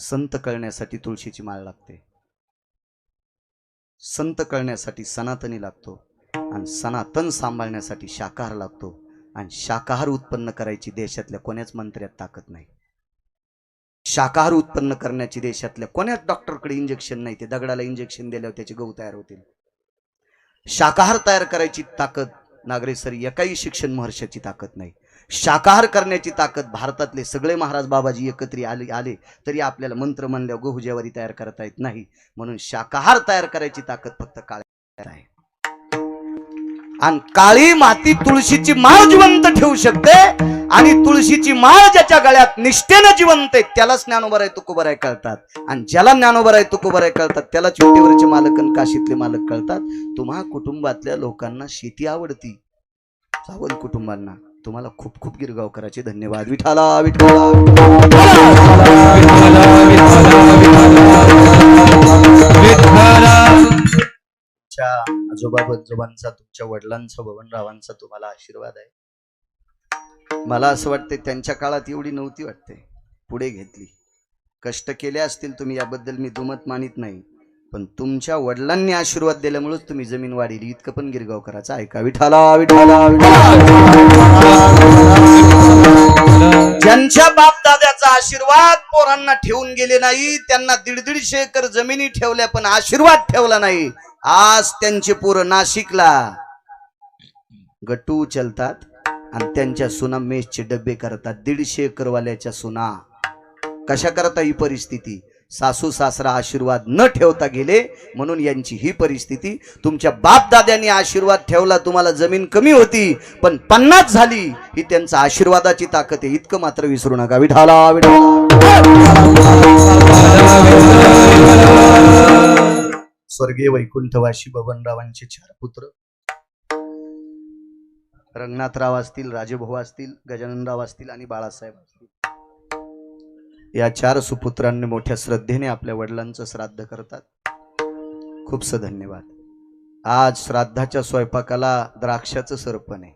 संत कळण्यासाठी तुळशीची माळ लागते, संत कळण्यासाठी सनातनी लागतो, आणि सनातन सांभाळण्यासाठी शाकाहार लागतो, आणि शाकाहार उत्पन्न करायची देशातल्या कोण्याच मंत्र्यात ताकद नाही. शाकाहार उत्पन्न करण्याची देशातल्या कोण्याच डॉक्टरकडे इंजेक्शन नाही. ते दगडाला इंजेक्शन दिल्यावर त्याचे गहू तयार होतील. शाकाहार तयार करायची ताकद नागरेसरी एकाही शिक्षण महर्षाची ताकद नाही. शाकाहार करण्याची ताकद भारतातले सगळे महाराज बाबाजी एकत्र आले तरी आपल्याला मंत्र म्हणल्यावर गहू ज्वारी तयार करता येत नाही. म्हणून शाकाहार तयार करायची ताकद फक्त काळ्या आहे. आणि काळी माती तुळशीची माळ जिवंत ठेवू शकते, आणि तुळशीची माळ ज्याच्या गळ्यात निष्ठेनं जिवंत आहे त्यालाच ज्ञानोबराय तुकोबराय कळतात. आणि ज्याला ज्ञानोबराय तुकोबराय कळतात त्यालाच विटेवरचे मालक आणि काशीतले मालक कळतात. तुम्हा कुटुंबातल्या लोकांना शेती आवडती, सावंत कुटुंबांना तुम्हाला खूप खूप गिरगावकरांचे धन्यवाद. विठाला विठाला तुमच्या आजोबा बंजोबांचा, तुमच्या वडिलांचा, बबनरावांचा तुम्हाला आशीर्वाद आहे. मला असं वाटते त्यांच्या काळात एवढी नव्हती वाटते, पुढे घेतली. कष्ट केले असतील तुम्ही, याबद्दल मी दुमत मानित नाही, पण तुमच्या वडिलांनी आशीर्वाद दिल्यामुळेच तुम्ही जमीन वाढली. इतकं पण गिरगावकराचं ऐका. विठाला विठाला ज्यांच्या बापदाद्याचा आशीर्वाद पोरांना ठेवून गेले नाही, त्यांना 150 एकर जमिनी ठेवल्या पण आशीर्वाद ठेवला नाही. आज त्यांचे पोरं नाशिकला गट्टू उचलतात आणि त्यांच्या सुना मेसचे डबे करतात. 150 एकर वाल्याच्या सुना. कशा करता ही परिस्थिती? सासू सासरा आशीर्वाद न ठेवता गेले म्हणून यांची ही परिस्थिती. तुमच्या बाप दाद्यांनी आशीर्वाद ठेवला, तुम्हाला जमीन कमी होती पण 50 झाली, ही त्यांचा आशीर्वादाची ताकद आहे. इतकं मात्र विसरू नका. विठाला स्वर्गीय वैकुंठवासी बबनरावांचे 4 पुत्र, रंगनाथराव असतील, राजेभाऊ असतील, गजाननराव असतील आणि बाळासाहेब असतील, या 4 सुपुत्रांनी मोठ्या श्रद्धेने आपल्या वडिलांचं श्राद्ध करतात. खूपच धन्यवाद. आज श्राद्धाच्या स्वयंपाकाला द्राक्षाचं सरपण आहे.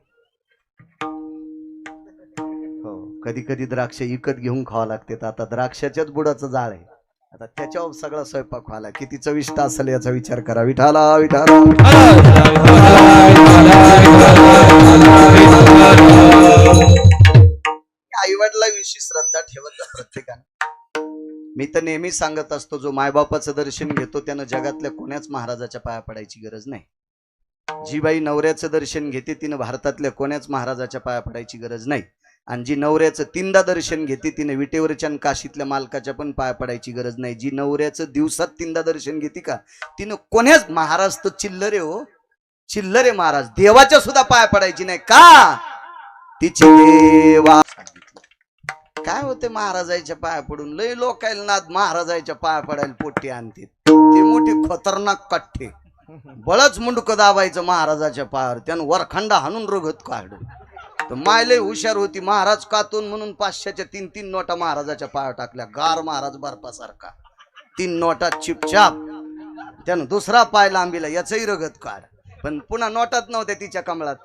हो, कधी कधी द्राक्ष विकत घेऊन खावं लागते. आता द्राक्षाच्याच बुडाचं जाळ आहे, आता त्याच्यावर सगळा स्वयंपाक व्हायला. किती चविष्ट असेल याचा विचार करा. विठाला विठाला आईवडिलांविषयी श्रद्धा ठेवत जा प्रत्येकाने. मी तर नेहमी सांगत असतो, जो मायबापाचं दर्शन घेतो त्यानं जगातल्या कोण्याच महाराजाच्या पाया पडायची गरज नाही. जी बाई नवऱ्याचं दर्शन घेते तिनं भारतातल्या कोण्याच महाराजाच्या पाया पडायची गरज नाही. आणि जी नवऱ्याचं 3दा दर्शन घेते तिने विटेवरच्या काशीतल्या मालकाच्या पण पाया पडायची गरज नाही. जी नवऱ्याचं दिवसात 3दा दर्शन घेते का तिनं कोण्याच महाराज तर चिल्लरे हो, चिल्लरे महाराज, देवाच्या सुद्धा पाया पडायची नाही. का? तिची देवा काय होते महाराजाच्या पाया पडून. लय लोकायला नाद महाराजाच्या पाया पडायला पोटी आणते. ती मोठी खतरनाक कठ्ठे बळच मुंडक दाबायचं महाराजाच्या पायावर, त्यानं वरखंडा हाणून रगत काढ. तर मायले हुशार होती, महाराज कातून म्हणून 500च्या 3 नोटा महाराजाच्या पायावर टाकल्या. गार महाराज बर्फासारखा 3 नोटा चिपचाप. त्यानं दुसरा पाय लांबीला, याचंही रगत काढ. पण पुन्हा नोटात नव्हत्या तिच्या कमळात,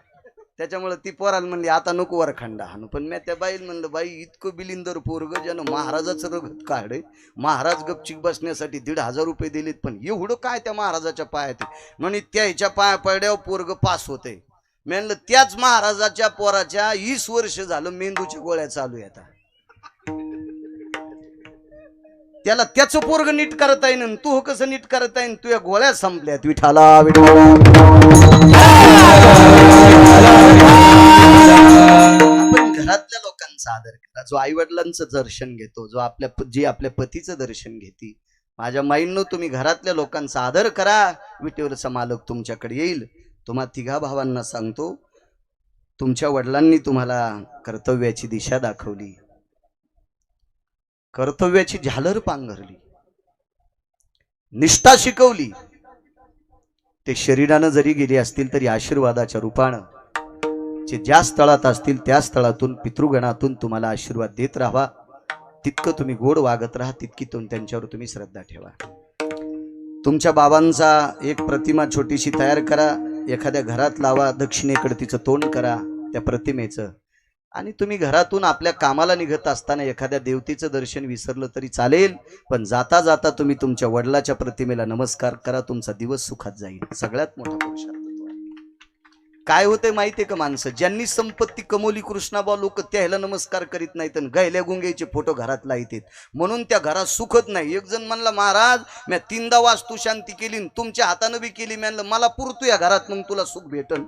त्याच्यामुळे ती पोराला म्हणली आता नको वरखंडा हाणू. पण मी त्या बाईला म्हणलं, बाई इतकं बिलिंदर पोरग ज्यानं महाराजाचं रगत काढे, महाराज गपचिक बसण्यासाठी 1,500 रुपये दिलेत, पण एवढं काय त्या महाराजाच्या पायात म्हणे. त्या ह्याच्या पाया पडल्यावर पोरग पास होते. मी म्हणलं त्याच महाराजाच्या पोराच्या 20 वर्ष झालं मेंदूच्या गोळ्या चालू आहे. आता त्याला त्याचं पोरग नीट करता येईन, तू कसं नीट करता येईन? तुझ्या गोळ्या संपल्यात. विठाला विठाला आपण घरातल्या लोकांचा आदर करा. जो आई वडिलांचं दर्शन घेतो, जो आपल्या पतीचं दर्शन घेते, माझ्या माईंनो तुम्ही घरातल्या लोकांचा आदर करा. विटेवरचा मालक तुमच्याकडे येईल. तुम्हा 3 भावांना सांगतो, तुमच्या वडिलांनी तुम्हाला कर्तव्याची दिशा दाखवली, कर्तव्याची झालर पांघरली, निष्ठा शिकवली. ते शरीरानं जरी गेले असतील तरी आशीर्वादाच्या रूपानं जे ज्या स्थळात असतील त्या स्थळातून पितृगणातून तुम्हाला आशीर्वाद देत राहा. तितकं तुम्ही गोड वागत राहा, तितकी त्यांच्यावर तुम्ही श्रद्धा ठेवा. तुमच्या बाबांचा एक प्रतिमा छोटीशी तयार करा, एखाद्या घरात लावा, दक्षिणेकडे तिचं तोंड करा त्या प्रतिमेचं, आणि तुम्ही घरातून आपल्या कामाला निघत असताना एखाद्या देवतेचं दर्शन विसरलं तरी चालेल, पण जाता जाता तुम्ही तुमच्या वडिलाच्या प्रतिमेला नमस्कार करा, तुमचा दिवस सुखात जाईल. सगळ्यात मोठा पुरुषार्थ तो आहे. काय होते माहितीये का, माणसं ज्यांनी संपत्ती कमवली कृष्णाबा लोक त्याला नमस्कार करीत नाहीत आणि गैल्या गुंग्याचे फोटो घरात लाईत, म्हणून त्या घरात सुखत नाही. एक जण म्हणला, महाराज मी 3दा वास्तू शांती केली, तुमच्या हातानं बी केली, म्हणलं मला पुरतो या घरात, मग तुला सुख भेटन.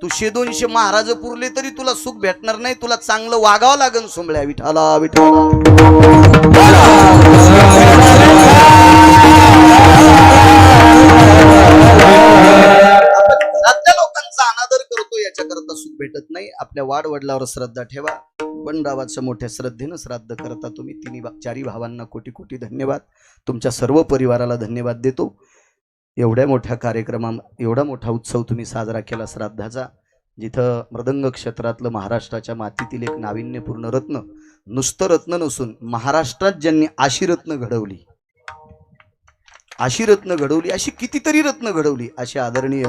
तू 100-200 महाराज पुरले तरी तुला सुख भेटणार नाही, तुला चांगलं वागावं लागेल. सोंबळ्या विठाला विठाला. घरातल्या लोकांचा अनादर करतो याच्याकरता सुख भेटत नाही. आपल्या वाडवडिलावर श्रद्धा ठेवा. बंडावाचं मोठ्या श्रद्धेनं श्राद्ध करता तुम्ही. तिन्ही चारी भावांना कोटी कोटी धन्यवाद. तुमच्या सर्व परिवाराला धन्यवाद देतो. एवढ्या मोठ्या कार्यक्रमात एवढा मोठा उत्सव तुम्ही साजरा केला श्राद्धाचा, जिथं मृदंग क्षेत्रातलं महाराष्ट्राच्या मातीतील एक नाविन्यपूर्ण रत्न, नुसतं रत्न नसून महाराष्ट्रात ज्यांनी आशीरत्न घडवली, आशीरत्न घडवली, अशी कितीतरी रत्न घडवली, असे आदरणीय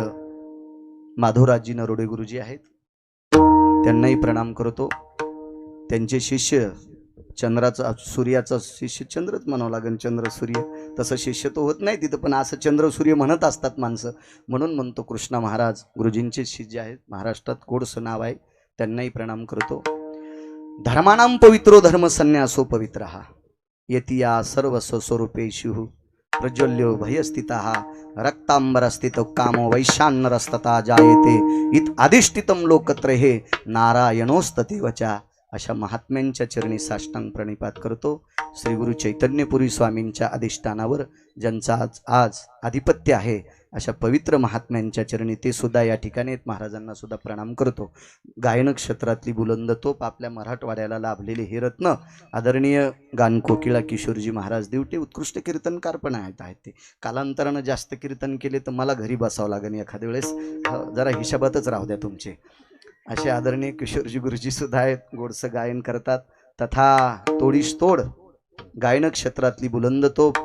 माधवराजजी नरोडे गुरुजी आहेत. त्यांनाही प्रणाम करतो. त्यांचे शिष्य चंद्राचा सूर्याचा शिष्य चंद्रच म्हणावं लागेल, चंद्र सूर्य तसं शिष्य तो होत नाही तिथं, पण असं चंद्र सूर्य म्हणत असतात माणसं, म्हणून म्हणतो कृष्णा महाराज गुरुजींचे शिष्य आहेत. महाराष्ट्रात गोडसं नाव आहे. त्यांनाही प्रणाम करतो. धर्मानां पवित्रो धर्म संन्यासो पवित्रः यतिया सर्वस्व स्वरूपेषु प्रज्वल्यो भयस्थितः रक्तांबरस्थित कामो वैशान्यरस्तता जायते इत अधिष्ठितम लोकत्रये नारायणोस्ततीवचा. अशा महात्म्यांच्या चरणी साष्टांग प्रणिपात करतो. श्री गुरु चैतन्यपुरी स्वामींच्या अधिष्ठानावर ज्यांचा आज आधिपत्य आहे, अशा पवित्र महात्म्यांच्या चरणी ते सुद्धा या ठिकाणी आहेत. महाराजांना सुद्धा प्रणाम करतो. गायन क्षेत्रातली बुलंद तोप, आपल्या मराठवाड्याला लाभलेले हे रत्न आदरणीय गानकोकिळा किशोरजी महाराज दिवटे उत्कृष्ट कीर्तनकार पण आहेत. ते कालांतरानं जास्त कीर्तन केले तर मला घरी बसावं लागेल एखाद्या वेळेस, जरा हिशोबातच राहू द्या तुमचे. असे आदरणीय किशोरजी गुरुजी सुद्धा आहेत, गोडसं गायन करतात. तथा तोडीस तोड गायन क्षेत्रातली बुलंद तोप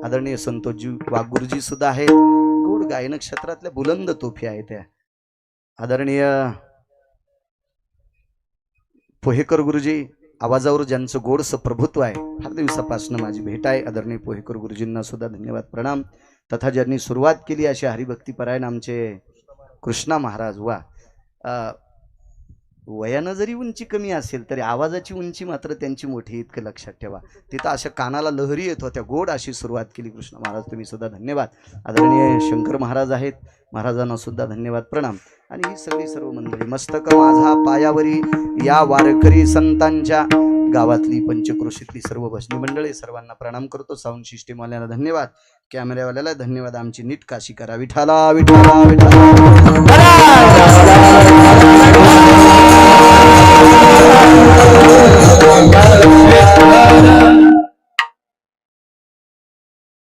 आदरणीय संतोषजी वाघगुरुजी सुद्धा आहेत. गोड गायन क्षेत्रातल्या बुलंद तोफी आहेत. त्या आदरणीय पोहेकर गुरुजी, आवाजावर ज्यांचं गोडसं प्रभुत्व आहे, फार दिवसापासून माझी भेट आहे. आदरणीय पोहेकर गुरुजींना सुद्धा धन्यवाद प्रणाम. तथा ज्यांनी सुरुवात केली असे हरिभक्तीपरायण आमचे कृष्णा महाराज. वा, वयानं जरी उंची कमी असेल तरी आवाजाची उंची मात्र त्यांची मोठी, इतकं लक्षात ठेवा. तिथं अशा कानाला लहरी येत होत्या. गोड अशी सुरुवात केली. कृष्ण महाराज तुम्ही सुद्धा धन्यवाद. आदरणीय शंकर महाराज आहेत, महाराजांना सुद्धा धन्यवाद प्रणाम. आणि ही सगळी सर्व मंडळी, मस्तक माझा पायावरी या वारकरी संतांच्या गावातली पंचक्रोशीतली सर्व भजनी मंडळी, सर्वांना प्रणाम करतो. साऊंड सिस्टीमवाल्याला धन्यवाद, कॅमेऱ्यावाल्याला धन्यवाद. आमची नीट काशी करा. विठाला विठाला विठाला.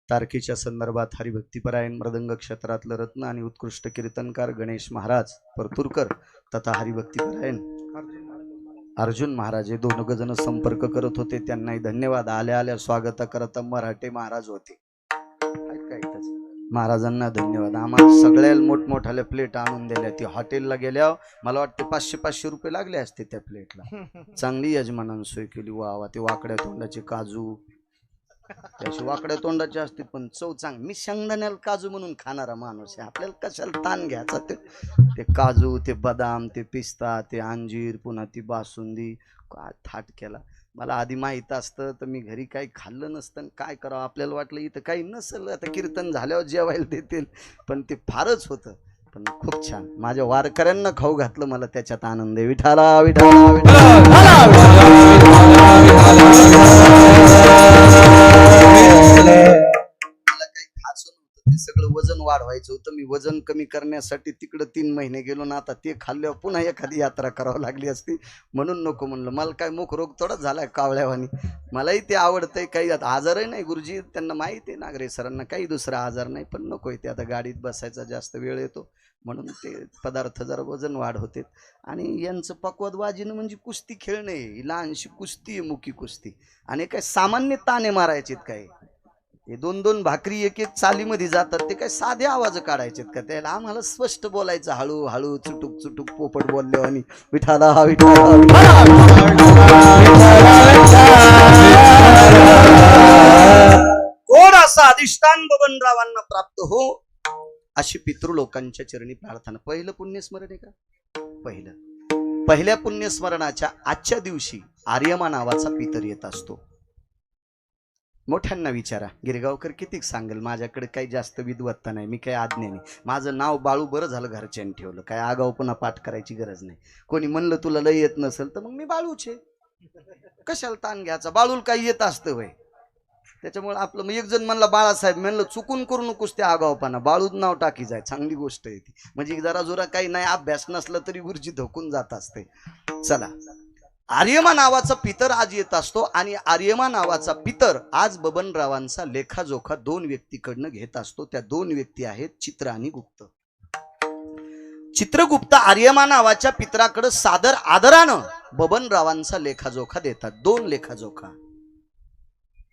तारखेच्या संदर्भात हरिभक्तीपरायण मृदंग क्षेत्रातलं रत्न आणि उत्कृष्ट कीर्तनकार गणेश महाराज परतूरकर तथा हरिभक्तीपरायण अर्जुन महाराज हे दोन जण संपर्क करत होते. त्यांनाही धन्यवाद. आल्या आल्या स्वागत करता मराठे महाराज होते. महाराजांना धन्यवाद. आम्हाला सगळ्या मोठमोठ्याल्या प्लेट आणून दिल्या. ती हॉटेलला गेल्यावर मला वाटते 500-500 रुपये लागले असते त्या प्लेटला. चांगली यजमानानं सोय केली. वा वा. ते वाकड्या तोंडाचे काजू, त्याशी वाकड्या तोंडाचे असते पण चव चांगली. मी शेंगदाण्याला काजू म्हणून खाणारा माणूस आहे. आपल्याला कशाला ताण घ्यायचा. ते काजू, ते बदाम, ते पिस्ता, ते अंजीर, पुन्हा ती बासुंदी, काय थाट केला. मला आधी माहीत असतं तर मी घरी काही खाल्लं नसतं. काय करावं, आपल्याला वाटलं इथं काही नसेल, आता कीर्तन झाल्यावर जेवायला देतील, पण ते फारच होतं. पण खूप छान. माझ्या वारकऱ्यांना खाऊ घातलं, मला त्याच्यात आनंद आहे. विठाला विठाला ते सगळं वजन वाढवायचं होतं. मी वजन कमी करण्यासाठी तिकडं 3 महिने गेलो ना, आता ते खाल्ल्यावर पुन्हा एखादी यात्रा करावं लागली असती, म्हणून नको म्हणलं. मला काय मुख रोग थोडा झालाय कावळ्यावानी. मलाही ते आवडतंय. काही आजारही नाही गुरुजी, त्यांना माहिती आहे नागरे सरांना, काही दुसरा आजार नाही, पण नकोय ते. आता गाडीत बसायचा जास्त वेळ येतो, म्हणून ते पदार्थ जरा वजन वाढ होते. आणि यांचं पक्वादबाजीनं म्हणजे कुस्ती खेळणे, ही लहानशी कुस्ती आहे, मुकी कुस्ती. आणि काय सामान्य ताणे मारायचेत काय. हे 2-2 भाकरी एक एक चालीमध्ये जातात, ते काय साधे आवाज काढायचे का? त्याला आम्हाला स्पष्ट बोलायचं, हळू हळू चुटुक चुटुक पोपट बोलले आणि विठाला कोण असा अधिष्ठान बबनरावांना प्राप्त हो अशी पितृलोकांच्या चरणी प्रार्थना. पहिलं पुण्यस्मरण आहे का? पहिल्या पुण्यस्मरणाच्या आजच्या दिवशी आर्यमा नावाचा पितर येत असतो. मोठ्यांना विचारा, गिरगावकर किती सांगेल, माझ्याकडे काही जास्त विद्वत्ता नाही, मी काही आज्ञा नाही. माझं नाव बाळू, बरं झालं घरच्यांनी ठेवलं, काय आगाऊ पुन्हा पाठ करायची गरज नाही. कोणी म्हणलं तुला लय येत नसेल तर मग मी बाळूचे, कशाला ताण घ्यायचा, बाळूला काही येत असतं वय. त्याच्यामुळे आपलं एक जण म्हणला बाळासाहेब, म्हणलं चुकून करू नकोस ते आगाऊपणा, बाळूच नाव टाकी जाय, चांगली गोष्ट आहे ती. म्हणजे जरा जोरा काही नाही अभ्यास नसला तरी गुरुजी धोकून जात असते. चला, आर्यमा नावाचा पितर आज येत असतो आणि आर्यमा नावाचा पितर आज बबनरावांचा लेखाजोखा 2 व्यक्तीकडनं घेत असतो. त्या 2 व्यक्ती आहेत चित्र आणि गुप्त. चित्रगुप्त आर्यमा नावाच्या पितराकडे सादर आदरानं बबनरावांचा लेखाजोखा देतात. 2 लेखाजोखा,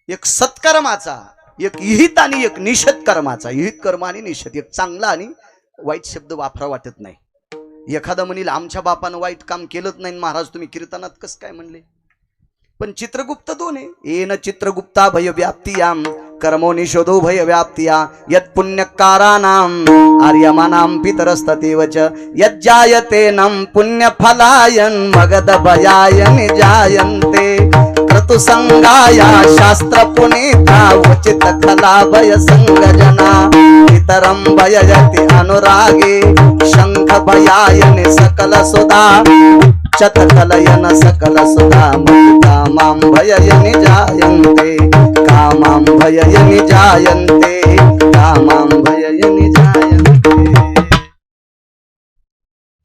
एक सत्कर्माचा, एक इहित आणि एक निषेध कर्माचा. इहित कर्म आणि निषेध, एक चांगला आणि वाईट शब्द वापरा वाटत नाही. एखादा म्हणील आमच्या बापानं वाईट काम केलंच नाही महाराज, तुम्ही कीर्तनात कस काय म्हणले? पण चित्रगुप्त 2 आहे. येन चित्रगुप्ता भय व्याप्तियाम कर्मो निषोधो भय व्याप्तिया यत् पुण्यकाराणाम आर्यमानाम पितरस्ततेवच यज्जायते नम पुण्यफलायन मगध भयायन जायन्ते ऋतुसंगाया शास्त्र पुनीता उचित कला भय संगजना इतरम भययति अनुरागे शंख भयायन सकल सुधा चतकलयन सकल सुधा कामां भययनि जायन्ते कामां भययनि जायन्ते कामां भययनि जायन्ते.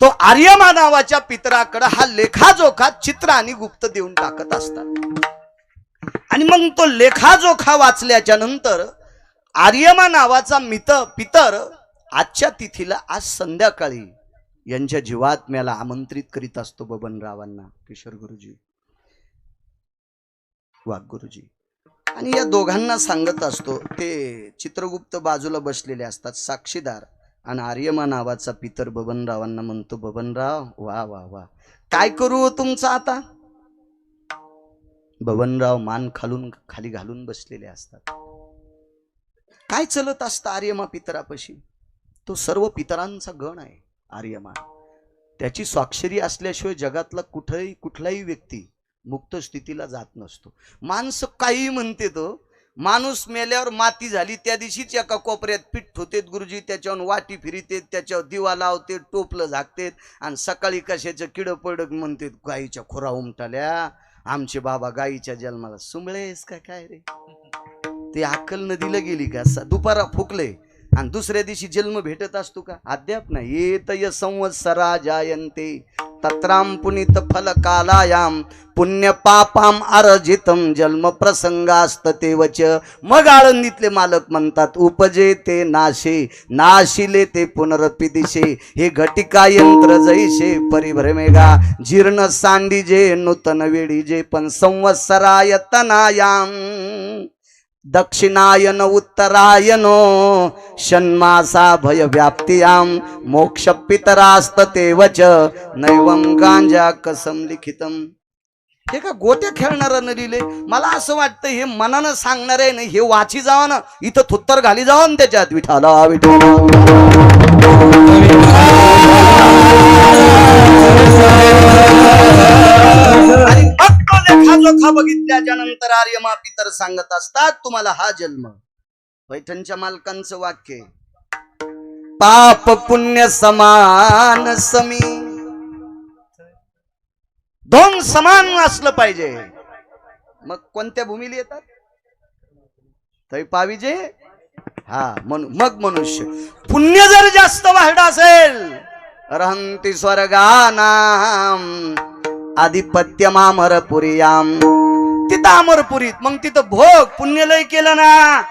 तो आर्यमा नावाच्या पितराकडे हा लेखाजोखा चित्र आणि गुप्त देऊन टाकत असतात. आणि मग तो लेखाजोखा वाचल्याच्या नंतर आर्यमा नावाचा पितर आजच्या तिथीला आज संध्याकाळी यांच्या जीवात्म्याला आमंत्रित करीत असतो बबनरावांना. किशोर गुरुजी, वाघ गुरुजी, आणि या दोघांना सांगत असतो. ते चित्रगुप्त बाजूला बसलेले असतात साक्षीदार, आणि आर्यमा नावाचा पितर बबनरावांना म्हणतो, बबनराव वा वा वा, काय करू तुमचं आता? बबनराव मान खाली घालून बसलेले असतात. काय चलत असतं आर्यमा पितरापाशी? तो सर्व पितरांचा गण आहे आर्यमा. त्याची स्वाक्षरी असल्याशिवाय जगातला कुठलाही व्यक्ती मुक्त स्थितीला जात नसतो. माणसं काही म्हणते, तो माणूस मेल्यावर माती झाली त्या दिवशीच एका कोपऱ्यात पीठ होतेत गुरुजी, त्याच्यावर वाटी फिरितेत, त्याच्यावर दिवा लावते, टोपलं झाकतेत, आणि सकाळी कशाचं किडं पडक म्हणते, गाईच्या खुरा उमटाल्या, आमचे बाबा गाईच्या जन्माला सुंबळेस का काय रे? ते अक्कल नदीला गेली का? दुपारा फुकले आणि दुसऱ्या दिवशी जन्म भेटत असतो का? अद्याप नाही. येतय संवत्सरा जायन्ते तत्राम पुनीत फल कालायाम पुण्य पापाम अर्जितम जन्म प्रसंगास्ततेवच. मग आळंदीतले मालक म्हणतात, उपजे ते नाशे नाशिले ते पुनरपिदिशे हे घटिका यंत्र जैसे परिभ्रमेगा जीर्ण सांडीजे नूतन वेडीजे पण संवत्सरायतनायाम दक्षिणायन उत्तरायनो षण्मासा भय व्याप्तियाम मोक्ष पितरास्ततेवच नैवम गांजा कसम लिखितम. हे का गोट्या खेळणारा न लिहिले? मला असं वाटतं हे मनानं सांगणार आहे नाही, हे वाची जावा ना, इथं थुत्तर घाली जावा ना त्याच्यात, विठाला विठाला. लेखाजोखा बघितल्याच्या नंतर आर्यमा पितर सांगत असतात, तुम्हाला हा जन्म, पैठणच्या मालकांचं वाक्य, पाप पुण्य समान समी, 2 समान असलं पाहिजे. मग कोणत्या भूमीला येतात? तै पाविजे. हा, मग मनुष्य. पुण्य जर जास्त वाढ असेल, रहंती स्वर्गानाम आधिपत्य अमरपुरीयाम, तिथं अमरपुरीत. मग तिथं भोग पुण्य लय केलं ना,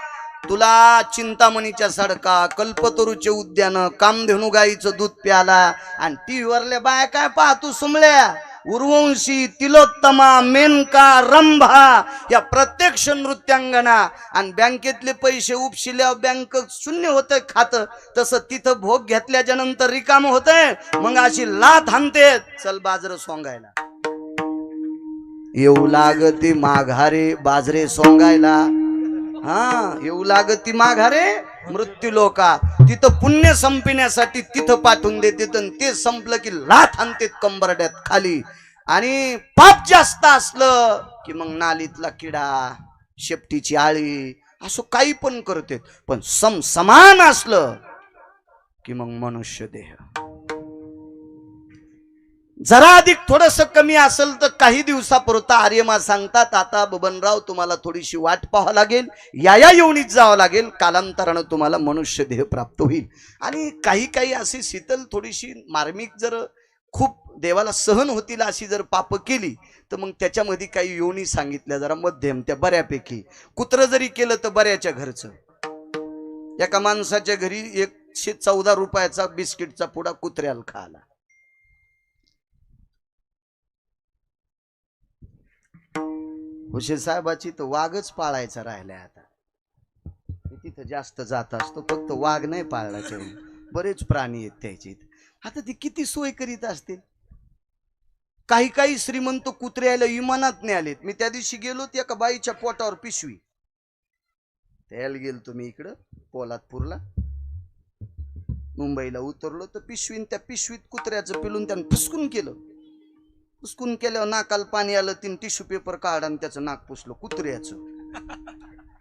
तुला चिंतामणीच्या सडका, कल्पतरूचे उद्यान, कामधेनू गाईचं दूध प्याला, आणि टीव्हीवरल्या बाया काय पाहतो सुमल्या, उर्वंशी, तिलोत्तमा, मेनका, रंभा या प्रत्यक्ष नृत्यांगना. आणि बँकेतले पैसे उपशिल्यावर बँक शून्य होतंय खातं, तसं तिथं भोग घेतल्याच्या नंतर रिकाम होतंय. मग अशी लाथ हाणते, चल बाजरं सोंगायला. येऊ लागती माघारे बाजरे सोंगायला. हा, येऊ लागती माघारे मृत्यू लोका. तिथं पुण्य संपण्यासाठी तिथं पाठवून देते, ते संपलं की लाथ आणते कंबरड्यात खाली. आणि पाप जास्त असलं की मग नालीतला किडा, शेपटीची आळी, असं काही पण करते. पण समान असलं की मग मनुष्य देह. जरा अधिक थोडस कमी असेल तर काही दिवसापुरता आर्यमा सांगतात, आता बबनराव तुम्हाला थोडीशी वाट पाहावं लागेल, या योनीत जावं लागेल, कालांतरानं तुम्हाला मनुष्य देह प्राप्त होईल. आणि काही काही अशी शीतल थोडीशी मार्मिक जर खूप देवाला सहन होतील अशी जर पाप केली तर मग त्याच्यामध्ये काही योनी सांगितल्या जरा मध्यम, त्या बऱ्यापैकी. कुत्र जरी केलं तर बऱ्याच्या घरचं. एका माणसाच्या घरी 114 रुपयाचा बिस्किटचा पुडा कुत्र्याला खाला. हुसेन साहेबाची तर वाघच पाळायचा राहिलाय आता. तिथं जास्त जात असतो, फक्त वाघ नाही पाळला. बरेच प्राणी आहेत त्याची. आता ती किती सोय करीत असतील. काही काही श्रीमंत कुत्र्याला विमानात नाही आलेत. मी त्या दिवशी गेलो, त्या एका बाईच्या पोटावर पिशवी. त्याला गेलो तुम्ही इकडं पोलादपूरला, मुंबईला उतरलो तर पिशवीन, त्या पिशवीत कुत्र्याचं पिलून त्यानं फुसकून केलं. पुसकून केल्यावर नाकाला पाणी आलं, 3 टिश्यू पेपर काढ आणि त्याचं नाक पुसलं कुत्र्याचं.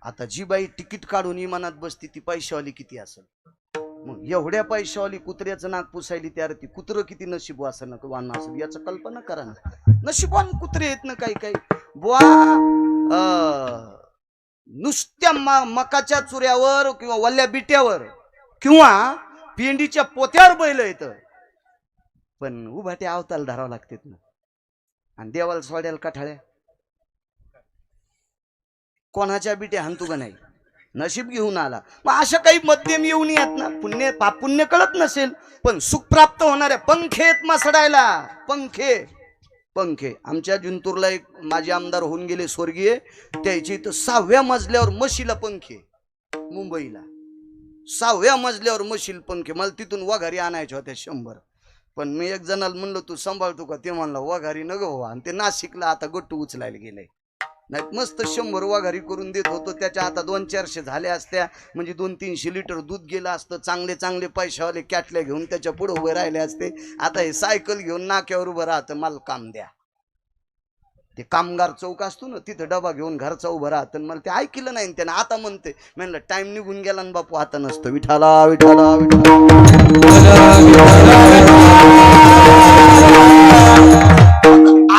आता जी बाई तिकीट काढून इमानात बसती ती पैशावाली किती असेल. मग एवढ्या पैशावाली कुत्र्याचं नाक पुसायली, त्यावर ती कुत्र किती नशीब असेल ना वान असेल याचं कल्पना करा ना. नशिबवान कुत्रे आहेत ना काही काही. बुवा नुसत्या मकाच्या चुऱ्यावर किंवा वल्ल्या बिट्यावर किंवा पेंडीच्या पोत्यावर बैल येत, पण उभाट्या अवताल धरावं लागतात ना. आणि देवाला सोड्याला कठाळ्या कोणाच्या बिट्या हाणतू का नाही, नशीब घेऊन आला. मग अशा काही मध्यम येऊन येत ना. पुण्य पाप पुण्य कळत नसेल पण सुख प्राप्त होणाऱ्या पंखेत मसडायला. पंखे पंखे आमच्या जिंतूरला एक माझे आमदार होऊन गेले स्वर्गीय, त्याची तर 6व्या मजल्यावर म्हशीला पंखे. मुंबईला 6व्या मजल्यावर म्हशील पंखे. मला तिथून वघारी आणायच्या होत्या 100. पण मी एक जणाला म्हणलो तू सांभाळतो का, ते म्हणला वघारी न गो. आणि ते नाशिकला आता गट्टू उचलायला गेले. नाही मस्त 100 वघारी करून देत होतो. त्याच्या आता 200-400 झाल्या असत्या, म्हणजे 200-300 लिटर दूध गेलं असतं. चांगले चांगले पैशावाले कॅटल्या घेऊन त्याच्या पुढे उभे राहिले असते. आता हे सायकल घेऊन नाक्यावर उभं राहतं, मला काम द्या. ते कामगार चौक असतो ना, तिथं डबा घेऊन घरचा उभं राहतं. मला ते ऐकलं नाही त्यानं. आता म्हणते, म्हणलं टाइम निघून गेला ना बापू, आता नसतं. विठाला विठाला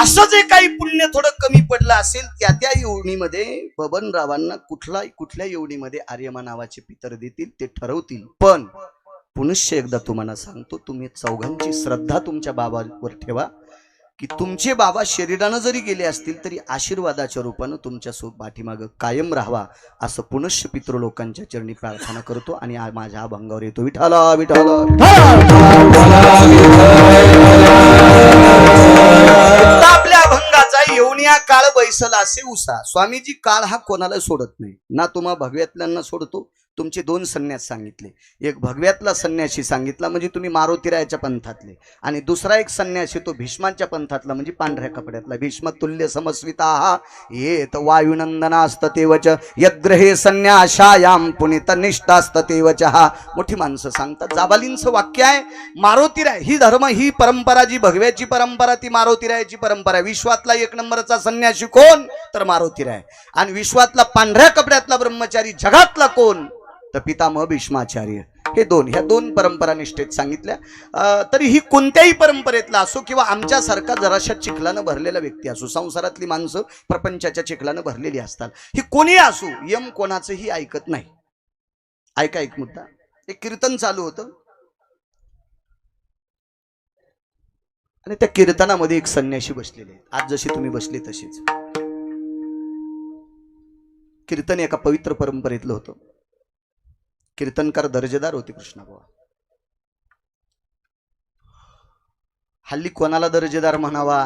असं जे काही पुण्य थोडं कमी पडलं असेल त्या योनीमध्ये बबनरावांना कुठल्या योनीमध्ये आर्यमा नावाचे पितर देतील ते ठरवतील. पण पुनश्च एकदा तुम्हाला सांगतो, तुम्ही चौघांची श्रद्धा तुमच्या बाबावर ठेवा की तुमचे बाबा शरीरानं जरी गेले असतील तरी आशीर्वादाच्या रूपानं तुमच्या पाठीमागं कायम राहावा, असं पुनश्च पितृलोकांच्या चरणी प्रार्थना करतो. आणि माझ्या अभंगावर येतो विठाला विठाला. आपल्या अभंगाचा येऊनिया काळ बैसला असे उसा. स्वामीजी काळ हा कोणाला सोडत नाही ना. तुम्हा भगव्यातल्यांना सोडतो. तुमचे 2 संन्यास सांगितले. एक भगव्यातला संन्यासी सांगितला म्हणजे तुम्ही मारुतीरायाच्या पंथातले, आणि दुसरा एक संन्यासी तो भीष्मांच्या पंथातला म्हणजे पांढऱ्या कपड्यातला. भीष्म तुल्य समस्विता येत वायुनंदनास्त तेवच यद्ग्रहे संन्याशायाम पुनित निष्ठास्त तेवच. हा मोठी माणसं सांगतात. जाबालींचं वाक्य आहे. मारुतीराय ही धर्म, ही परंपरा, जी भगव्याची परंपरा ती मारुतीरायाची परंपरा. विश्वातला 1 नंबरचा संन्यासी कोण तर मारुतीराय. आणि विश्वातला पांढऱ्या कपड्यातला ब्रह्मचारी जगातला कोण तर पितामह भीष्माचार्य. हे ह्या दोन परंपरा निष्ठेत सांगितल्या. तरी ही कोणत्याही परंपरेतला असो किंवा आमच्यासारखा जराशा चिखलानं भरलेला व्यक्ती असो, संसारातली माणसं प्रपंचाच्या चिखलानं भरलेली असतात. ही कोणी असो, यम कोणाचंही ऐकत नाही. ऐका एक मुद्दा. एक कीर्तन चालू होतं आणि त्या कीर्तनामध्ये एक संन्यासी बसलेले. आज जशी तुम्ही बसले तशीच. कीर्तन एका पवित्र परंपरेतलं होतं. कीर्तनकार दर्जेदार होते कृष्णाबाबा. हल्ली कोणाला दर्जेदार म्हणावा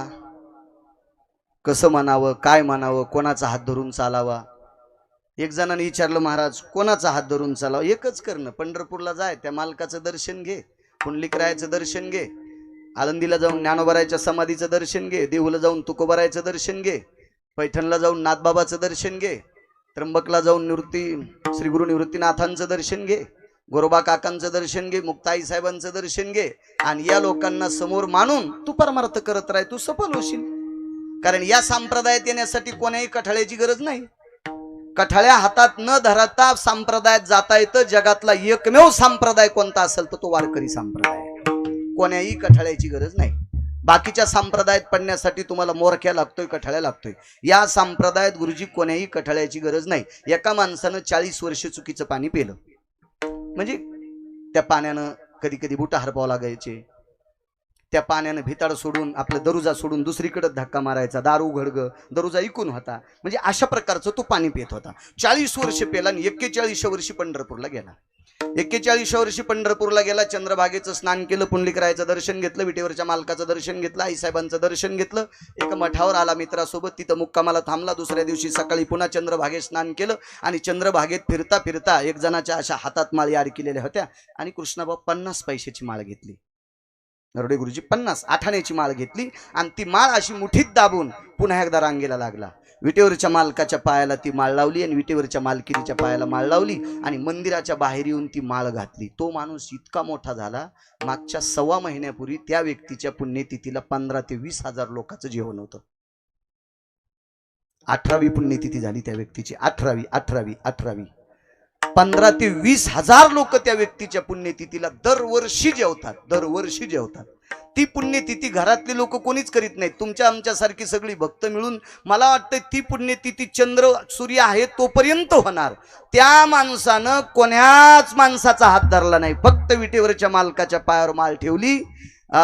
कसं म्हणावं, काय म्हणावं, कोणाचा हात धरून चालावा. एक जणांनी विचारलं, महाराज कोणाचा हात धरून चालावं? एकच करणं, पंढरपूरला जाय, त्या मालकाचं दर्शन घे, पुंडलिकरायाचं दर्शन घे, आळंदीला जाऊन ज्ञानोबारायच्या समाधीचं दर्शन घे, देहूला जाऊन तुकोबारायचं दर्शन घे, पैठणला जाऊन नाथबाबाचं दर्शन घे, त्र्यंबकला जाऊन श्री गुरु निवृत्तीनाथांचं दर्शन घे, गोरोबा काकांचं दर्शन घे, मुक्ताई साहेबांचं दर्शन घे, आणि या लोकांना समोर मानून तू परमार्थ करत राह, तू सफल होशील. कारण या संप्रदायात येण्यासाठी कोणाही कठाळ्याची गरज नाही. कठाळ्या हातात न धरता संप्रदायात जाता येतं. जगातला एकमेव संप्रदाय कोणता असेल तर तो वारकरी संप्रदाय. कोण्याही कठाळ्याची गरज नाही. बाकीच्या संप्रदायात पडण्यासाठी तुम्हाला मोरक्या लागतोय, कठाळ्या लागतोय. या संप्रदायात गुरुजी कोण्याही कठाळ्याची गरज नाही. एका माणसानं 40 वर्ष चुकीचं पाणी पिलं म्हणजे त्या पाण्यानं कधी कधी बुटा हरपावं लागायचे, त्या पाण्यानं भिताड सोडून आपलं दरुजा सोडून दुसरीकडे धक्का मारायचा, दारू घडग दरुजा इकून होता. म्हणजे अशा प्रकारचं तो पाणी पित होता. 40 वर्ष पेला आणि 41 वर्षी पंढरपूरला गेला. 41 वर्षी पंढरपूरला गेला, चंद्रभागेचं स्नान केलं, पुंडलिकरायाचं दर्शन घेतलं, विटेवरच्या मालकाचं दर्शन घेतलं, आईसाहेबांचं दर्शन घेतलं, एका मठावर आला मित्रासोबत, तिथं मुक्कामाला थांबला. दुसऱ्या दिवशी सकाळी पुन्हा चंद्रभागेत स्नान केलं आणि चंद्रभागेत फिरता फिरता एक जणाच्या अशा हातात माळी अडकलेल्या होत्या आणि कृष्णाबाबा 50 पैशाची माळ घेतली. नरोडे गुरुजी 50 आठाण्याची माळ घेतली आणि ती माळ अशी मुठीत दाबून पुन्हा एकदा रांगेला लागला. विटेवरच्या मालकाच्या पायाला ती माळ लावली आणि विटेवरच्या मालकिनीच्या पायाला माळ लावली आणि मंदिराच्या बाहेर येऊन ती माळ घातली. तो माणूस इतका मोठा झाला, मागच्या 1.25 महिन्यापूर्वी त्या व्यक्तीच्या पुण्यतिथीला 15 ते 20 हजार लोकांचं जेवण होतं. 18वी पुण्यतिथी झाली त्या व्यक्तीची. 18वी 15 ते 20 हजार लोक त्या व्यक्तीच्या पुण्यतिथीला दरवर्षी जेवतात. ती पुण्यतिथी घरातले लोक कोणीच करीत नाहीत. तुमच्या आमच्यासारखी सगळी भक्त मिळून मला वाटतं ती पुण्यतिथी चंद्र सूर्य आहे तोपर्यंत होणार. त्या माणसानं कोण्याच माणसाचा हात धरला नाही, फक्त विटेवरच्या मालकाच्या पायावर माळ ठेवली,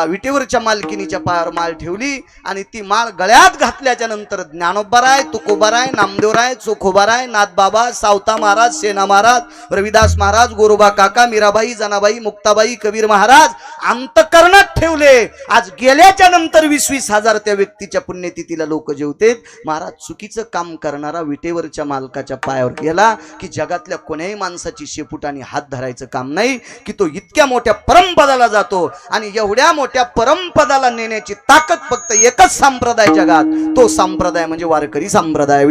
विटेवरच्या मालकिनीच्या पायावर माळ ठेवली आणि ती माळ गळ्यात घातल्याच्या नंतर ज्ञानोबाराय, तुकोबाराय, नामदेवराय, चोखोबाराय, नाथबाबा, सावता महाराज, सेना महाराज, रविदास महाराज, गोरोबा काका, मीराबाई, जनाबाई, मुक्ताबाई, कबीर महाराज अंतकरणात ठेवले. आज गेल्याच्या नंतर 20-20 हजार त्या व्यक्तीच्या पुण्यतिथीला लोक जेवतेत. महाराज चुकीचं काम करणारा विटेवरच्या मालकाच्या पायावर गेला की जगातल्या कोण्याही माणसाची शेपुटाने हात धरायचं काम नाही, की तो इतक्या मोठ्या परमपदाला जातो. आणि एवढ्या मोठ्या परमपदाला नेण्याची ताकद फक्त एकच संप्रदाय जगात, तो संप्रदाय म्हणजे वारकरी संप्रदाय.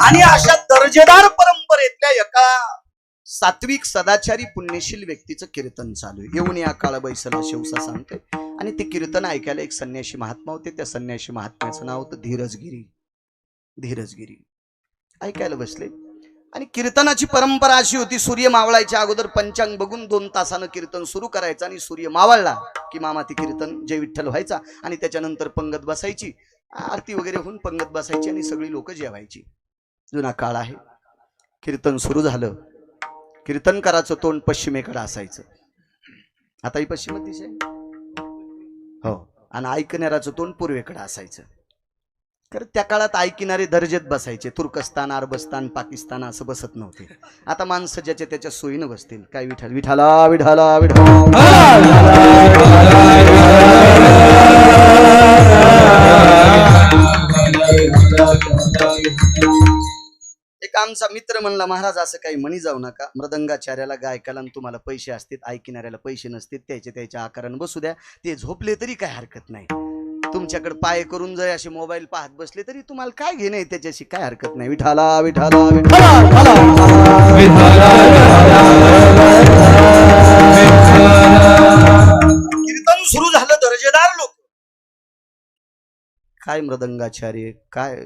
आणि अशा दर्जेदार परंपरेतल्या एका सात्विक सदाचारी पुण्यशील व्यक्तीचं कीर्तन चालू आहे. येऊन या काळ बैसला शेवसा सांगते. आणि ते कीर्तन ऐकायला एक संन्यासी महात्मा होते. त्या संन्यासी महात्म्याचं नाव होतं धीरजगिरी. ऐकायला बसले आणि कीर्तनाची परंपरा अशी होती, सूर्य मावळायच्या अगोदर पंचांग बघून 2 तासानं कीर्तन सुरू करायचं आणि सूर्य मावळला की मामा ती कीर्तन जय विठ्ठल व्हायचा आणि त्याच्यानंतर पंगत बसायची, आरती वगैरे होऊन पंगत बसायची आणि सगळी लोक जेवायची. जुना काळ आहे. कीर्तन सुरू झालं, कीर्तनकाराचं तोंड पश्चिमेकडे असायचं. आताही पश्चिम दिशा हो, आणि ऐकणाऱ्याचं तोंड पूर्वेकडे असायचं. कारण त्या काळात ऐकणारे दर्जेत बसायचे. तुर्कस्तान, अरबस्तान, पाकिस्तान असं बसत नव्हते. आता माणसं ज्याच्या त्याच्या सोयीनं बसतील. काय विठ्ठल विठ्ठला विठ्ठला विठ्ठला. एक आमचा मित्र म्हणला, महाराज असं काही म्हणी जाऊ नका. मृदंगाचार्याला गायकाला तुम्हाला पैसे असतील, ऐकणाऱ्याला पैसे नसतील, त्याच्या आकारानं बसू द्या. ते झोपले तरी काय हरकत नाही. तुमच्याकडे पाय करून जर असे मोबाईल पाहत बसले तरी तुम्हाला काय घेणे त्याच्याशी काय हरकत नाही. विठाला विठाला विठाला. कीर्तन सुरू झालं. दर्जेदार लोक, काय मृदंगाचार्य, काय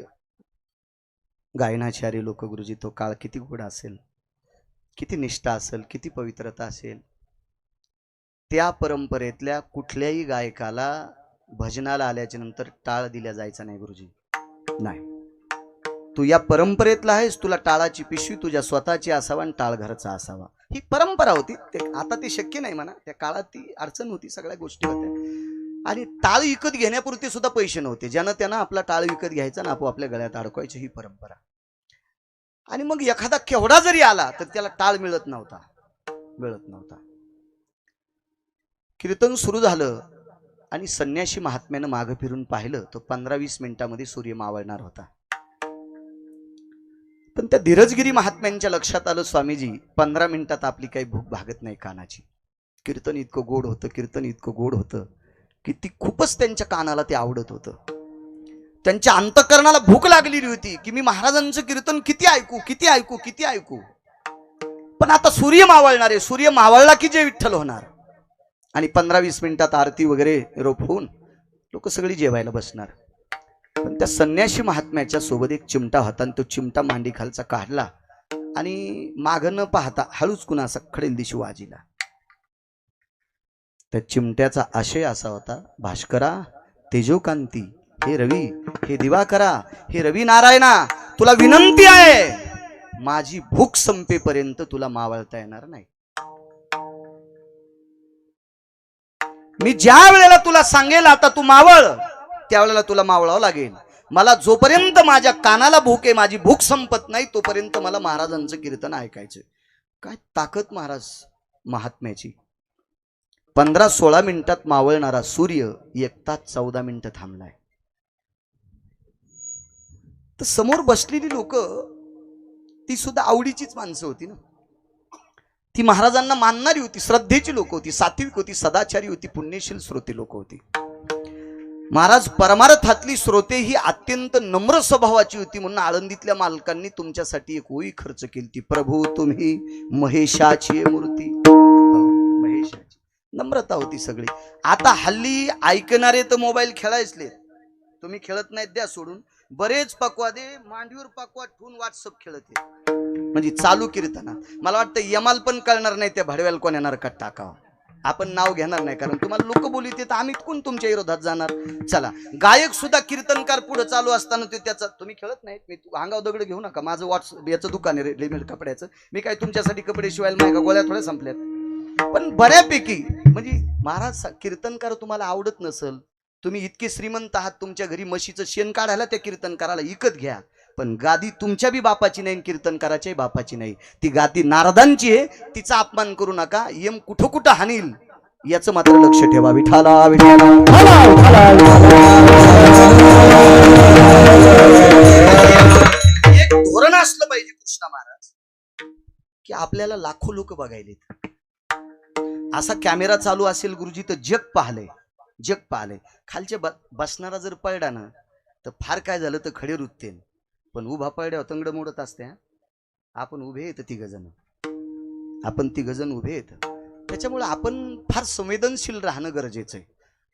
गायनाचार्य लोक. गुरुजी तो काळ किती गोड असेल, किती निष्ठा असेल, किती पवित्रता असेल. त्या परंपरेतल्या कुठल्याही गायकाला भजनाला आल्याच्या नंतर टाळ दिल्या जायचा नाही. गुरुजी नाही, तू या परंपरेतला आहेस, तुला टाळाची पिशवी तुझ्या स्वतःची असावा आणि टाळ घरचा असावा. ही परंपरा होती. आता ती शक्य नाही म्हणा. त्या काळात ती अडचण होती, सगळ्या गोष्टी होत्या. आणि टाळ विकत घेण्यापुरते सुद्धा पैसे नव्हते. ज्यानं त्यानं आपला टाळ विकत घ्यायचा ना आपोआपल्या गळ्यात अडकवायची, ही परंपरा. आणि मग एखादा केवढा जरी आला तर त्याला टाळ मिळत नव्हता. कीर्तन सुरू झालं आणि संन्याशी महात्म्यानं मागं फिरून पाहिलं तर 15-20 मिनिटांमध्ये सूर्य मावळणार होता. पण त्या धीरजगिरी महात्म्यांच्या लक्षात आलं, स्वामीजी 15 मिनिटात आपली काही भूक भागत नाही कानाची. कीर्तन इतकं गोड होतं, कीर्तन इतकं गोड होतं की ती खूपच त्यांच्या कानाला ते आवडत होतं. त्यांच्या अंतःकरणाला भूक लागलेली होती की मी महाराजांचं कीर्तन किती ऐकू किती ऐकू किती ऐकू. पण आता सूर्य मावळणार आहे, सूर्य मावळला की जे विठ्ठल होणार. आणि 15-20 मिनिटात आरती वगैरे रोप होऊन लोक सगळी जेवायला बसणार. पण त्या संन्याशी महात्म्याच्या सोबत एक चिमटा होता आणि तो चिमटा मांडी खालचा काढला आणि मागं न पाहता हळूच कुणाचा खडेल दिशी वाजिला. त्या चिमट्याचा आशय असा होता, भास्करा, तेजोकांती, हे रवी, हे दिवाकरा, हे रवी नारायणा, तुला विनंती आहे, माझी भूक संपेपर्यंत तुला मावळता येणार नाही. मी ज्या वेळेला तुला सांगेल आता तू मावळ, त्यावेळेला तुला मावळावं लागेल. मला जोपर्यंत माझ्या कानाला भूक आहे, माझी भूक संपत नाही, तोपर्यंत मला महाराजांचं कीर्तन ऐकायचं. काय ताकद महाराज महात्म्याची. 15-16 मिनिटात मावळणारा सूर्य 1 तास 14 मिनिटं थांबलाय. तर समोर बसलेली लोक ती सुद्धा आवडीचीच माणसं होती ना. ती महाराजांना मानणारी होती, श्रद्धेची लोक होती, सात्विक होती, सदाचारी होती, पुण्यशील श्रोते लोक होती. महाराज परमार्थातली श्रोते ही अत्यंत नम्र स्वभावाची होती. म्हणून आळंदीतल्या मालकांनी तुमच्यासाठी एक ओळी खर्च केली ती, प्रभू तुम्ही महेशाची मूर्ती. महेशाची नम्रता होती सगळी. आता हल्ली ऐकणारे तर मोबाईल खेळायचले, तुम्ही खेळत नाहीत द्या सोडून. बरेच पकवादे मांडीवर पकवा ठेवून व्हॉट्सअप खेळत, म्हणजे चालू कीर्तनात. मला वाटतं यमाल पण कळणार नाही त्या भडव्याला कोण येणार का टाकावं. आपण नाव घेणार नाही कारण तुम्हाला लोक बोलत येत, आम्ही कोण तुमच्या विरोधात जाणार. चला, गायक सुद्धा कीर्तनकार पुढे चालू असताना ते त्याचा, तुम्ही खेळत नाहीत, मी अंगाव दगड घेऊ नका, माझं व्हॉट्सअप याचं दुकान आहे रेडीमेड कपड्याचं, मी काय तुमच्यासाठी कपडे शिवायला नाही का, गोळ्या थोड्या संपल्यात. पण बऱ्यापैकी म्हणजे महाराज कीर्तनकार तुम्हाला आवडत नसल, तुम्ही इतके श्रीमंत आहात, तुमच्या घरी म्हशीचं शेण काढायला त्या कीर्तनकाराला विकत घ्या, पण गादी तुमच्या बी बापाची नाही, कीर्तनकाराच्याही बापाची नाही, ती गादी नारदांची आहे, तिचा अपमान करू नका. यम कुठं कुठं हानील याचं मात्र लक्ष ठेवा. विठाला विठाला. एक धोरण असलं पाहिजे कृष्णा महाराज की आपल्याला लाखो लोक बघायलेत. असा कॅमेरा चालू असेल गुरुजी तर जग पाहलंय, जग पाहलंय. खालच्या बसणारा जर पळला ना तर फार काय झालं तर खडे रुतते, पण उभा पळड्या तंगड मोडत असते. आपण उभे येत तिघजण, आपण तिघजण उभे येत, त्याच्यामुळे आपण फार संवेदनशील राहणं गरजेचं आहे.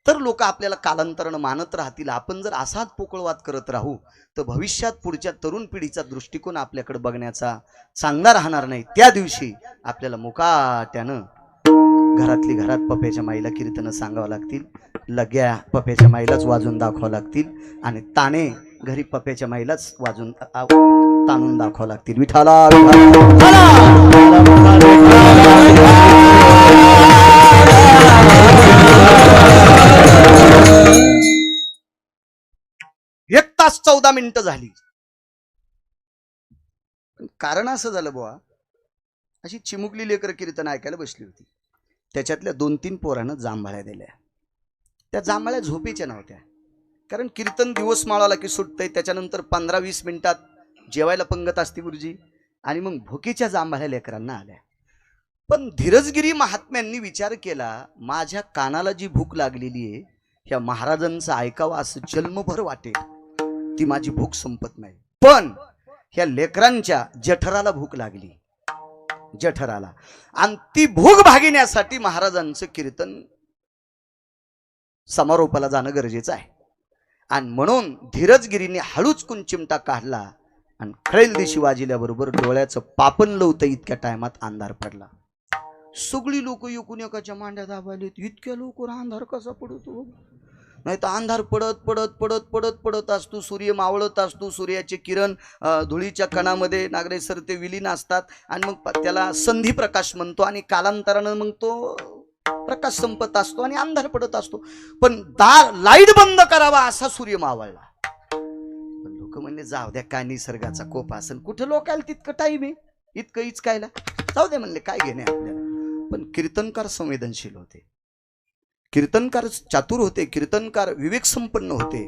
तर लोक आपल्याला कालांतरानं मानत राहतील. आपण जर असाच पोकळवाद करत राहू तर भविष्यात पुढच्या तरुण पिढीचा दृष्टिकोन आपल्याकडे बघण्याचा चांगला राहणार नाही. त्या दिवशी आपल्याला मुकाट्यानं घरातली घरात पप्याच्या माईला कीर्तन सांगावं लागतील, लग्या पप्याच्या माईलाच वाजून दाखवावं लागतील, आणि ताणे घरी पप्याच्या माईलाच वाजून ताणून दाखवावं लागतील. विठाला एक तास 14 मिनिटं झाली. कारण असं झालं बुवा, अशी चिमुकली लेकर कीर्तन ऐकायला बसली होती. त्याच्यातल्या 2-3 पोरानं जांभळ्या दिल्या. त्या जांभळ्या झोपेच्या नव्हत्या, कारण कीर्तन दिवस माळाला की सुटतंय, त्याच्यानंतर 15-20 मिनिटात जेवायला पंगत असते गुरुजी, आणि मग भुकेच्या जांभळ्या लेकरांना आल्या. पण धीरजगिरी महात्म्यांनी विचार केला, माझ्या कानाला जी भूक लागलेली आहे ह्या महाराजांचं ऐकावं असं जन्मभर वाटेल, ती माझी भूक संपत नाही. पण ह्या लेकरांच्या जठराला भूक लागली, जठराला, आणि ती भूक भागविण्यासाठी महाराजांचं कीर्तन समारोपाला जाणं गरजेचं आहे. आणि म्हणून धीरजगिरीने हळूचकून चिमटा काढला आणि खळेल दिशी वाजिल्याबरोबर डोळ्याचं पापण लवतं इतक्या टायमात अंधार पडला. सगळी लोक एकूण एकाच्या मांड्या दाबायलेत. इतक्या लोक अंधार कसा पडतो, नाही तर अंधार पडत पडत पडत पडत पडत असतो, सूर्य मावळत असतो, सूर्याचे किरण धुळीच्या कणामध्ये नागरेसर ते विलीन असतात, आणि मग त्याला संधी प्रकाश म्हणतो, आणि कालांतरानं मग तो प्रकाश संपत असतो आणि अंधार पडत असतो. पण दार लाईट बंद करावा असा सूर्य मावळला. पण लोक म्हणले जाऊ द्या, काय निसर्गाचा कोप असेल, कुठं लोकायला तितकं टाईम आहे इतकं इचकायला, जाऊ दे म्हणले, काय घेणे आपल्याला. पण कीर्तनकार संवेदनशील होते. कीर्तनकार चातुर होते, कीर्तनकार विवेक संपन्न होते,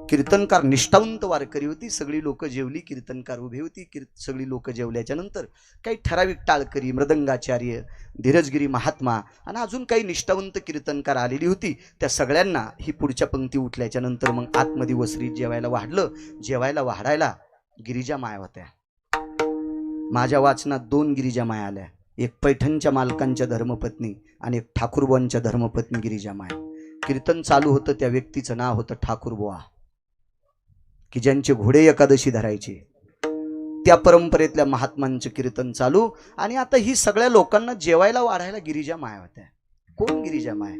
कीर्तनकार निष्ठावंत वारकरी होती. सगळी लोक जेवली, कीर्तनकार उभे होती. सगळी लोक जेवल्याच्या नंतर काही ठराविक टाळकरी, मृदंगाचार्य, धीरजगिरी महात्मा आणि अजून काही निष्ठावंत कीर्तनकार आलेली होती. त्या सगळ्यांना ही पुढच्या पंक्ती उठल्याच्या नंतर मग आतमध्ये वसरीत जेवायला वाढलं. जेवायला वाढायला गिरिजा माया होत्या. माझ्या वाचनात 2 गिरिजा माया आल्या. एक पैठणच्या मालकांच्या धर्मपत्नी आणि एक ठाकूरबुवांच्या धर्मपत्नी गिरिजा माया. कीर्तन चालू होतं, त्या व्यक्तीचं नाव होतं ठाकूरबुवा, की ज्यांचे घोडे एकादशी धरायचे. त्या परंपरेतल्या महात्मांचं कीर्तन चालू. आणि आता ही सगळ्या लोकांना जेवायला वाढायला गिरिजा माया होत्या. कोण गिरिजा माया?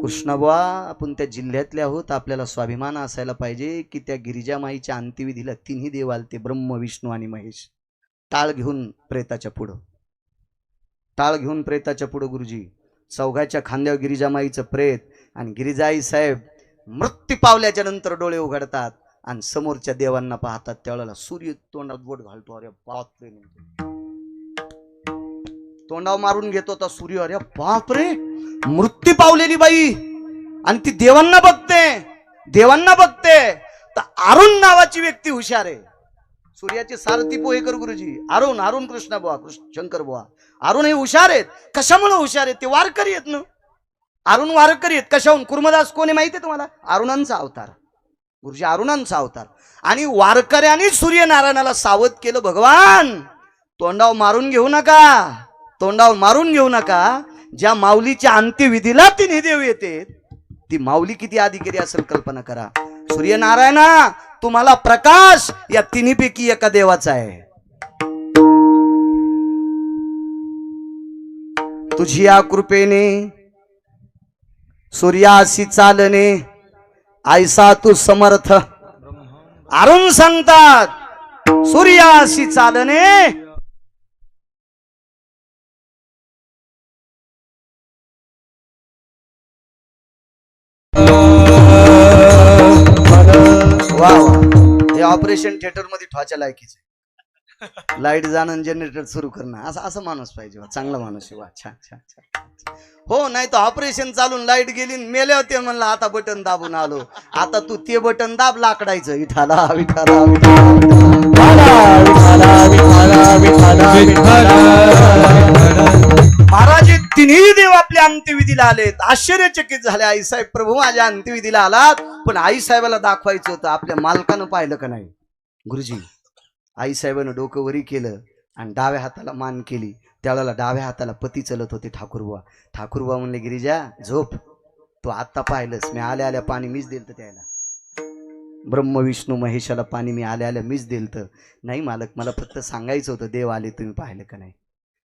कृष्णबुवा, आपण त्या जिल्ह्यातले आहोत, आपल्याला स्वाभिमान असायला पाहिजे की त्या गिरिजा माईच्या अंत्यविधीला 3ही देव आलते, ब्रह्म, विष्णू आणि महेश. टाळ घेऊन प्रेताच्या पुढं, टाळ घेऊन प्रेताच्या पुढं गुरुजी. चौघाच्या खांद्यावर गिरिजामाईचं प्रेत. आणि गिरिजाई साहेब मृत्यू पावल्याच्या नंतर डोळे उघडतात आणि समोरच्या देवांना पाहतात. त्यावेळेला सूर्य तोंडात बोट घालतो. अरे बापरे, तोंडावर मारून घेतो होता सूर्य. अरे बापरे, मृत्यू पावलेली बाई आणि ती देवांना बघते, देवांना बघते. तर अरुण नावाची व्यक्ती हुशार आहे. सूर्याचे सारथी पोहेकर गुरुजी, अरुण कृष्ण बुवा, शंकर बुवा, अरुण हे हुशार आहेत. कशामुळे हुशार आहेत? ते वारकरी आहेत ना. अरुण वारकरी आहेत. कशाहून? कुर्मदास कोणी माहिती आहे तुम्हाला? अरुणांचा अवतार गुरुजी, अरुणांचा अवतार. आणि वारकऱ्यांनी सूर्यनारायणाला सावध केलं, भगवान तोंडावर मारून घेऊ नका, तोंडावर मारून घेऊ नका. ज्या माऊलीच्या अंत्यविधीला 3 देव येते, ती माऊली किती अधिकारी असेल कल्पना करा. सूर्यनारायणा, तुम्हाला प्रकाश या 3 पैकी एका देवाचा आहे. तुझी या कृपेने सूर्यासी चालणे, ऐसा तू समर्थ. अरुण सांगतात सूर्यासी चालणे. वा वा, हे ऑपरेशन थिएटर मध्ये ठेवायच्या लायकीचे. लाईट जाणं, जनरेटर सुरू करणं, असं माणूस पाहिजे. चांगला माणूस आहे. वा, छान छान छान. हो, नाही तर ऑपरेशन चालून लाईट गेली, मेले होते म्हणलं आता बटन दाबून आलो. आता तू ते बटन दाब, लाकडायचं. विठाला विठाला महाराज, 3ही देव आपल्या अंत्यविधीला आलेत. आश्चर्यचकित झाले. आईसाहेब, प्रभू माझ्या अंत्यविधीला आलात, पण आईसाहेबाला दाखवायचं होतं. आपल्या मालकानं पाहिलं का नाही गुरुजी? आईसाहेबानं डोकं वरी केलं आणि डाव्या हाताला मान केली. त्यावेळेला डाव्या हाताला पती चलत होते ठाकूरबुवा. ठाकूरबुवा म्हणले, गिरिजा झोप, तू आत्ता पाहिलंस, मी आल्या आल्या पाणी मीच दिलतं त्याला. ब्रह्म, विष्णू, महेशाला पाणी मी आल्या आल्या मीच दिलतं. नाही मालक, मला फक्त सांगायचं होतं, देव आले, तुम्ही पाहिलं का नाही?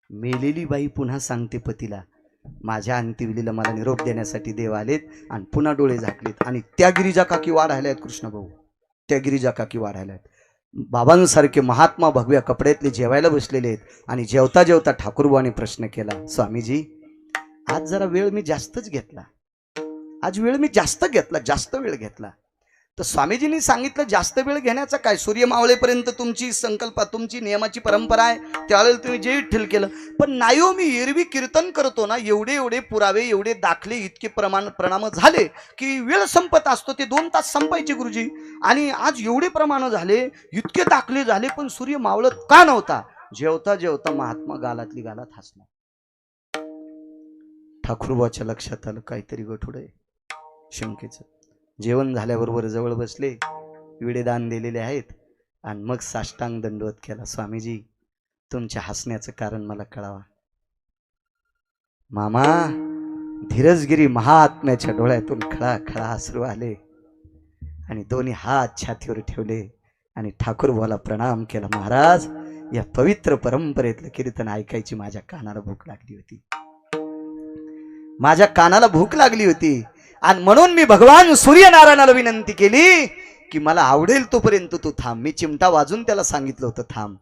मेलेली बाई पुन्हा सांगते पतीला, माझ्या अंत्यविधीला मला निरोप देण्यासाठी देव आलेत. आणि पुन्हा डोळे झाकलेत. आणि त्या गिरिजा काकी वाढायला आहेत कृष्ण भाऊ, त्या गिरिजा काकी वाढायला आहेत. बाबांसारखे महात्मा भगव्या कपड्यातले जेवायला बसलेले आहेत. आणि जेवता जेवता ठाकूरबाने प्रश्न केला, स्वामीजी आज जरा वेळ मी जास्तच घेतला, आज वेळ मी जास्त घेतला, जास्त वेळ घेतला. तर स्वामीजींनी सांगितलं, जास्त वेळ घेण्याचा काय, सूर्य मावळेपर्यंत तुमची संकल्प, तुमची नियमाची परंपरा आहे, त्यावेळेला तुम्ही जे विठ्ठल केलं. पण नाही हो, मी एरवी कीर्तन करतो ना, एवढे एवढे पुरावे, एवढे दाखले, इतके प्रमाण झाले की वेळ संपत असतो. ते 2 तास संपायचे गुरुजी. आणि आज एवढे प्रमाण झाले, इतके दाखले झाले, पण सूर्य मावळत का नव्हता? जेवता जेवता महात्मा गालातली गालात हसला. ठाकूरबाच्या लक्षात आलं काहीतरी गठुड आहे, शंकेचं. जेवण झाल्याबरोबर जवळ बसले, विडेदान दिलेले आहेत. आणि मग साष्टांग दंडवत केला, स्वामीजी तुमच्या हसण्याचं कारण मला कळावा. मामा, धीरजगिरी महात्म्याच्या डोळ्यातून खळाखळा अश्रू आले आणि दोन्ही हात छातीवर ठेवले आणि ठाकूरबाला प्रणाम केला. महाराज, या पवित्र परंपरेतलं कीर्तन ऐकायची माझ्या कानाला भूक लागली होती, माझ्या कानाला भूक लागली होती. आणि म्हणून मी भगवान सूर्यनारायणाला विनंती केली की मला आवडेल तोपर्यंत तू थांब. मी चिमटा वाजून त्याला सांगितलं होतं थांब.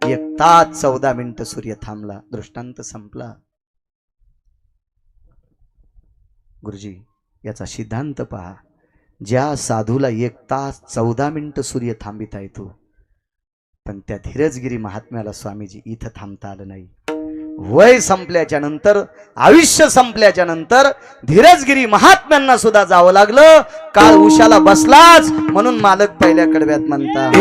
1 तास 14 मिनिटं सूर्य थांबला. दृष्टांत संपला. गुरुजी, याचा सिद्धांत पहा. ज्या साधूला 1 तास 14 मिनिटं सूर्य थांबिता येतो, पण त्या धीरजगिरी महात्म्याला स्वामीजी इथं थांबता आलं नाही. वय संपल्याच्या नंतर, आयुष्य संपल्याच्या नंतर धीरजगिरी महात्म्यांना सुद्धा जावं लागलं. काळ उशाला बसलाच म्हणून मालक पहिल्या कडव्यात म्हणतात,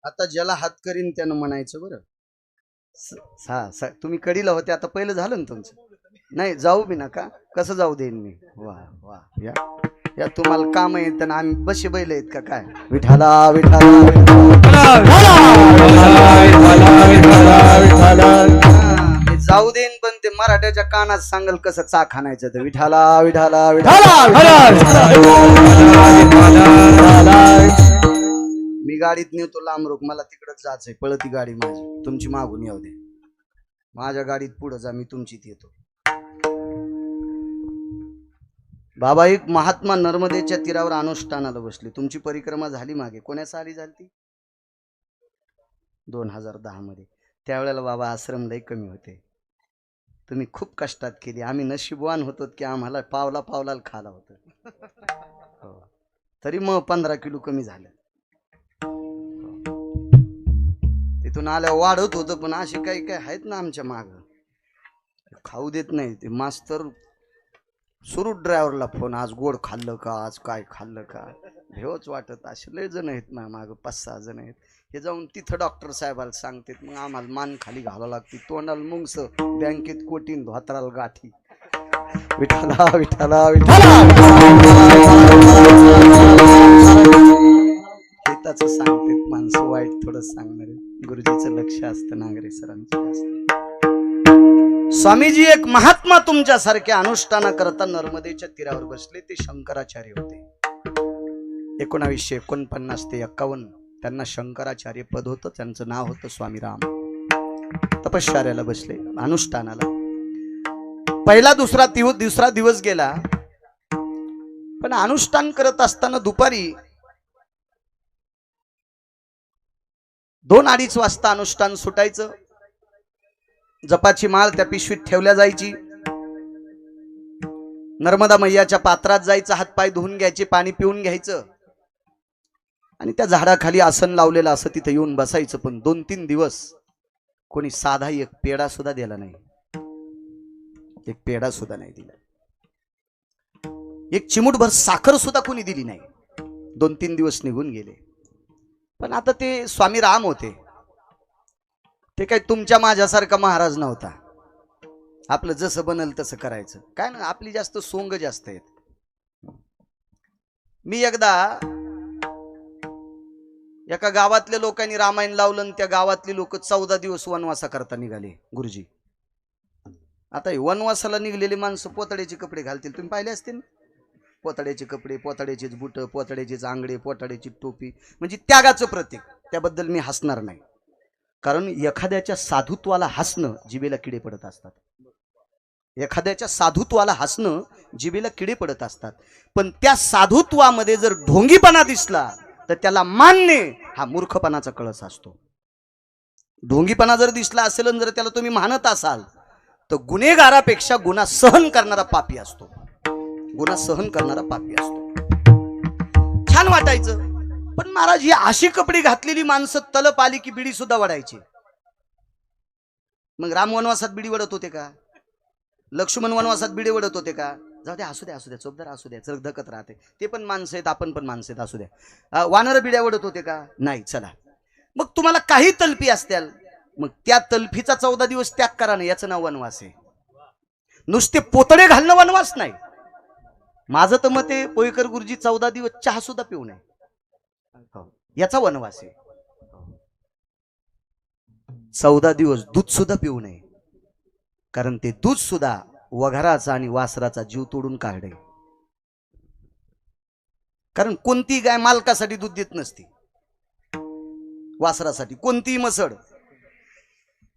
आता ज्याला हात करीन त्यानं म्हणायचं बरं. तुम्ही कडीला होते, आता पहिलं झालं ना तुमचं. नाही जाऊ बी नका, कसं जाऊ देईन मी. वा वा, या या तुम्हाला काम येत ना, आम्ही बसे बैल आहेत का काय. विठाला विठाला जाऊ देईन, पण ते मराठ्याच्या कानात सांगल कसं चाक हाणायचं. तर विठाला विठाला विठाला. मी गाडीत नेतो लांबरूक, मला तिकडच जायचंय. पळती गाडी माझी, तुमची मागून येऊ दे. माझ्या गाडीत पुढे जा, मी तुमचीत येतो. बाबा एक महात्मा नर्मदेच्या तीरावर अनुष्ठानाला बसले. तुमची परिक्रमा झाली मागे, कोण्या साली झाली ती? 2010 मध्ये. त्यावेळेला बाबा आश्रम लय कमी होते. तुम्ही खूप कष्टात केली. आम्ही नशीबवान होतो की आम्हाला पावला पावलाला खाला होतं. तरी मग 15 किलो कमी झालं. तिथून आल्यावर वाढत होतं, पण असे काही काही आहेत ना आमच्या माग, खाऊ देत नाही ते मास्तर. सुरू ड्रायव्हरला फोन, आज गोड खाल्लं का, आज काय खाल्लं का, भेवच वाटत. असे लय जण आहेत ना माग, 5-6 जण आहेत. हे जाऊन तिथं डॉक्टर साहेबाला सांगतात, मग आम्हाला मान खाली घालावं लागते. तोंडाला मुंगस, बँकेत कोटीन, धोत्राला गाठी. विठाला विठाला विठाला हिताचं सांगतात माणसं, वाईट थोडं सांगणार. गुरुजीचं लक्ष असतं, नागरे सरांचं असतं. स्वामीजी एक महात्मा तुमच्यासारख्या अनुष्ठाना करता नर्मदेच्या तीरावर बसले. ते शंकराचार्य होते. 1949 ते 51 त्यांना शंकराचार्य पद होतं. त्यांचं नाव होतं स्वामी राम. तपश्चर्याला बसले, अनुष्ठानाला. पहिला दुसरा दिवस गेला, पण अनुष्ठान करत असताना दुपारी 2-2:30 वाजता अनुष्ठान सुटायचं. जपाची माळ त्या पिशवीत ठेवल्या जायची. नर्मदा मैयाच्या पात्रात जायचं, हातपाय धुवून घ्यायचे, पाणी पिऊन घ्यायचं आणि त्या झाडाखाली आसन लावलेलं असं तिथे येऊन बसायचं. पण 2-3 दिवस कोणी साधा एक पेढा सुद्धा दिला नाही. एक पेढा सुद्धा नाही दिला. एक चिमूटभर साखर सुद्धा कोणी दिली नाही. 2-3 दिवस निघून गेले. पण आता ते स्वामी राम होते. ते काय तुमच्या माझ्यासारखा महाराज नव्हता. आपलं जसं बनल तसं करायचं. काय ना, आपली जास्त सोंग जास्त आहेत. मी एकदा एका गावातल्या लोकांनी रामायण लावलं आणि त्या गावातली लोक 14 दिवस वनवासा करता निघाले. गुरुजी आता वनवासाला निघलेली माणसं पोतड्याचे कपडे घालतील, तुम्ही पाहिले असतील. पोतड्याचे कपडे, पोतड्याचेच बुट, पोतड्याचेच आंगडे, पोतड्याची टोपी, म्हणजे त्यागाचं प्रतीक. त्याबद्दल मी हसणार नाही, कारण एखाद्याच्या साधुत्वाला हसणं जिभेला किडे पडत असतात. एखाद्याच्या साधुत्वाला हसणं जिभेला किडे पडत असतात. पण त्या साधुत्वामध्ये जर ढोंगीपणा दिसला तर त्याला मानणे हा मूर्खपणाचा कळस असतो. ढोंगीपणा जर दिसला असेल आणि जर त्याला तुम्ही मानत असाल तर गुन्हेगारापेक्षा गुन्हा सहन करणारा पापी असतो. गुन्हा सहन करणारा पापी असतो. छान वाटायचं, पण महाराज ही अशी कपडे घातलेली माणसं तलप आली की बिडी सुद्धा वडायची. मग राम वनवासात बिडी वडत होते का? लक्ष्मण वनवासात बिडी वडत होते का? जाऊ द्या, असू द्या, असू द्या, चोपदार असू द्या, चरक धकत राहते, ते पण माणसं आहेत, आपण पण माणसं आहेत, असू द्या. वानर बिड्या वडत होते का? नाही. चला, मग तुम्हाला काही तलपी असत्याल, मग त्या तलफीचा 14 दिवस त्याग करा ना, याचं नाव वनवास आहे. नुसते पोतडे घालणं वनवास नाही. माझं तर मत आहे, पोईकर गुरुजी 14 दिवस चहा सुद्धा पिऊ नये, याचा वनवास आहे. 14 दिवस दूध सुद्धा पिऊ नये, कारण ते दूध सुद्धा वघराचा आणि वासराचा जीव तोडून काढे. कारण कोणती गाय मालकासाठी दूध देत नसती. वासरासाठी कोणतीही म्हसड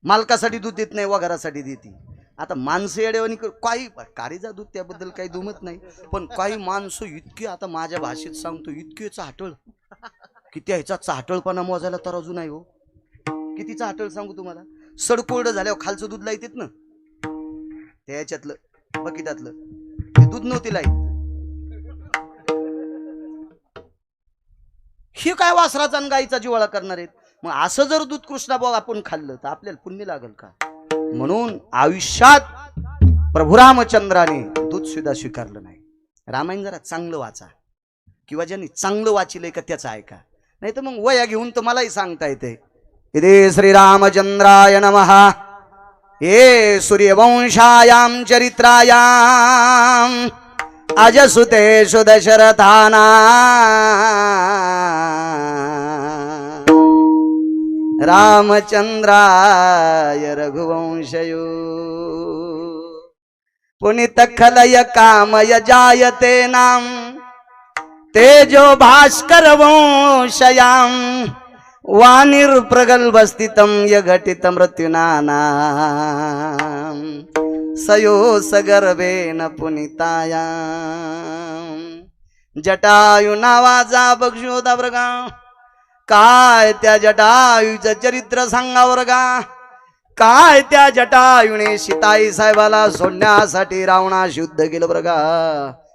मालकासाठी दूध देत नाही, वघरासाठी देते. आता माणसं येडेवानी काही कारीचा दूध त्याबद्दल काही दुमत नाही, पण काही माणसं इतके, आता माझ्या भाषेत सांगतो, इतके चाटळ की त्याचा चाटळपणा मोजायला तराजू नाही हो. किती चाटळ सांगू तुम्हाला. सडकोरडं झाल्यावर खालचं दूध लाईत ना, त्याच्यातलं बकिटातलं ते दूध नव्हते लाईत. हे काय वासराचा आणि गाईचा जिवाळा करणार आहेत. मग असं जर दूध कृष्णाभाऊ आपण खाल्लं तर आपल्याला पुण्य लागल का? म्हणून आयुष्यात प्रभू रामचंद्राने दूध सुद्धा स्वीकारलं नाही. रामायण जरा चांगलं वाचा, किंवा ज्यांनी चांगलं वाचिलंय का त्याचं ऐका, नाही तर मग वया घेऊन तर मलाही सांगता येते. इदे श्रीरामचंद्राय नमः. हे सूर्यवंशायां चरित्रायां अजसुतेषु दशरथानां रामचंद्राय रघुवंशयो पुनित खलय कामय जायते नाम तेजो भास्कर वंशयाम वानिर प्रगल्भस्थितं यघटित मृत्युनानां सयो सगर्भेन पुनितायां. जटायु नावाचा बक्षोदा वर्गा, काय त्या जटायूचं चरित्र सांगा वर्गा. काय त्या जटायूने सीताई साहेबाला सोडण्यासाठी रावणाशी युद्ध केलं बरगा,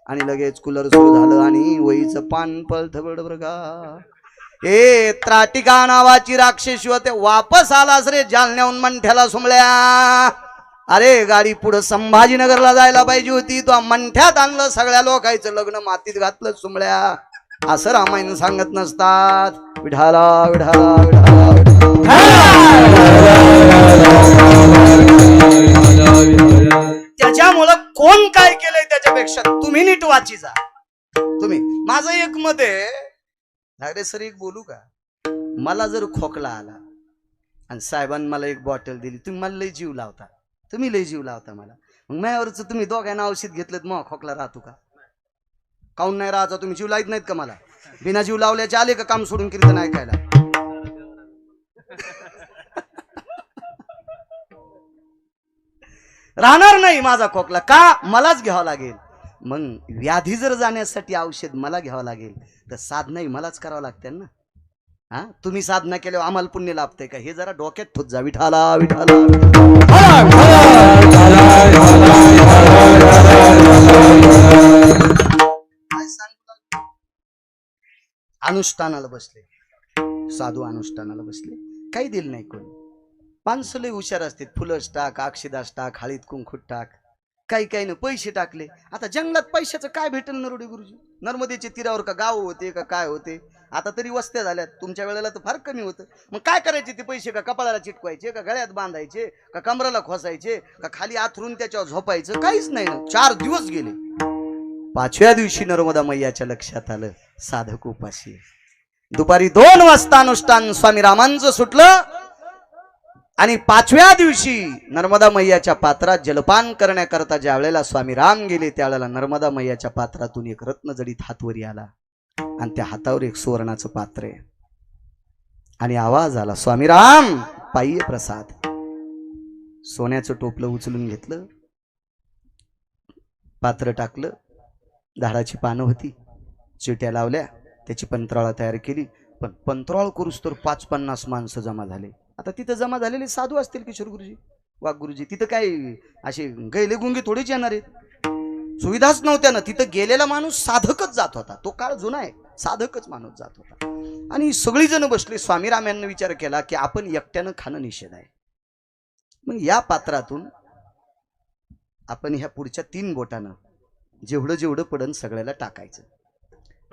आणि लगेच कूलर सुरू झालं आणि वहीचं पान पळत बरगा. ए त्राटिका नावाची राक्षसी होते, वापस आलास रे जालन्याहून मंठ्याला सुमल्या. अरे गाडी पुढे संभाजीनगरला जायला पाहिजे होती, तो मंठ्यात आणलं, सगळ्या लोकांचं लग्न मातीत घातलं सुमल्या. असं रामायण सांगत नसतात. विठाला विठाला विठाला त्याच्यामुळं कोण काय केलंय त्याच्यापेक्षा तुम्ही नीट वाची जा. तुम्ही, माझं एक मत आहे, अरे सर एक बोलू का, मला जर खोकला आला आणि साहेबांनी मला एक बॉटल दिली, तुम्ही मला लय जीव लावता, तुम्ही लय जीव लावता मला, मग माझ्यावरच तुम्ही दोघांना औषध घेतलं मग खोकला राहतो का? काऊन नाही राहायचा? तुम्ही जीव लावत नाहीत का मला? बिना जीव लावल्याचे आले का काम सोडून कीर्तन ऐकायला? राहणार नाही माझा खोकला का? मलाच घ्यावा लागेल. मग व्याधी जर जाण्यासाठी औषध मला घ्यावं लागेल तर साधनाही मलाच करावं लागते ना. हा, तुम्ही साधना केल्यावर आम्हाला पुण्य लाभते का? हे जरा डोक्यात ठोत जा. विठाला विठाला अनुष्ठानाला बसले, साधू अनुष्ठानाला बसले, काही दिलं नाही कोणी. माणसं लय हुशार असते, फुलंच टाक, अक्षदास टाक, हळीत कुंकूट टाक, काही काही ना पैसे टाकले. आता जंगलात पैशाचं काय भेटेल नरोडे गुरुजी? नर्मदेच्या तीरावर का गाव होते का काय होते? आता तरी वस्त्या झाल्यात, तुमच्या वेळेला तर फार कमी होतं. मग काय करायचे ते पैसे? का कपाळाला चिटकवायचे, का गळ्यात बांधायचे, का कमराला खोसायचे, का खाली आथरून त्याच्यावर झोपायचं? काहीच नाही ना. 4 दिवस गेले. 5व्या दिवशी नर्मदा मैयाच्या लक्षात आलं साधक उपाशी. दुपारी 2 वाजता अनुष्ठान स्वामी रामांचं सुटलं. आणि 5व्या दिवशी नर्मदा मैयाच्या पात्रात जलपान करण्याकरता ज्या वेळेला स्वामी राम गेले त्यावेळेला नर्मदा मैयाच्या पात्रातून एक रत्नजडीत हातवरी आला आणि त्या हातावर एक सुवर्णाचं पात्र आहे आणि आवाज आला, स्वामी राम पायी प्रसाद. सोन्याचं टोपलं उचलून घेतलं, पात्र टाकलं, झाडाची पानं होती, चिट्या लावल्या, त्याची पंतराळा तयार केली. पण पंतराळ करूस तर 5-50 माणसं जमा झाले. आता तिथं जमा झालेले साधू असतील, किशोर गुरुजी, वाघ गुरुजी, तिथं काय असे गैले गुंगे थोडेच येणार आहेत? सुविधाच नव्हत्या ना. तिथं गेलेला माणूस साधकच जात होता. तो काळ जुना आहे, साधकच माणूस जात होता. आणि सगळी जण बसले. स्वामी राम यांनी विचार केला की आपण एकट्यानं खाणं निषेध आहे. मग या पात्रातून आपण ह्या पुढच्या 3 बोटानं जेवढं जेवढं पडन सगळ्याला टाकायचं.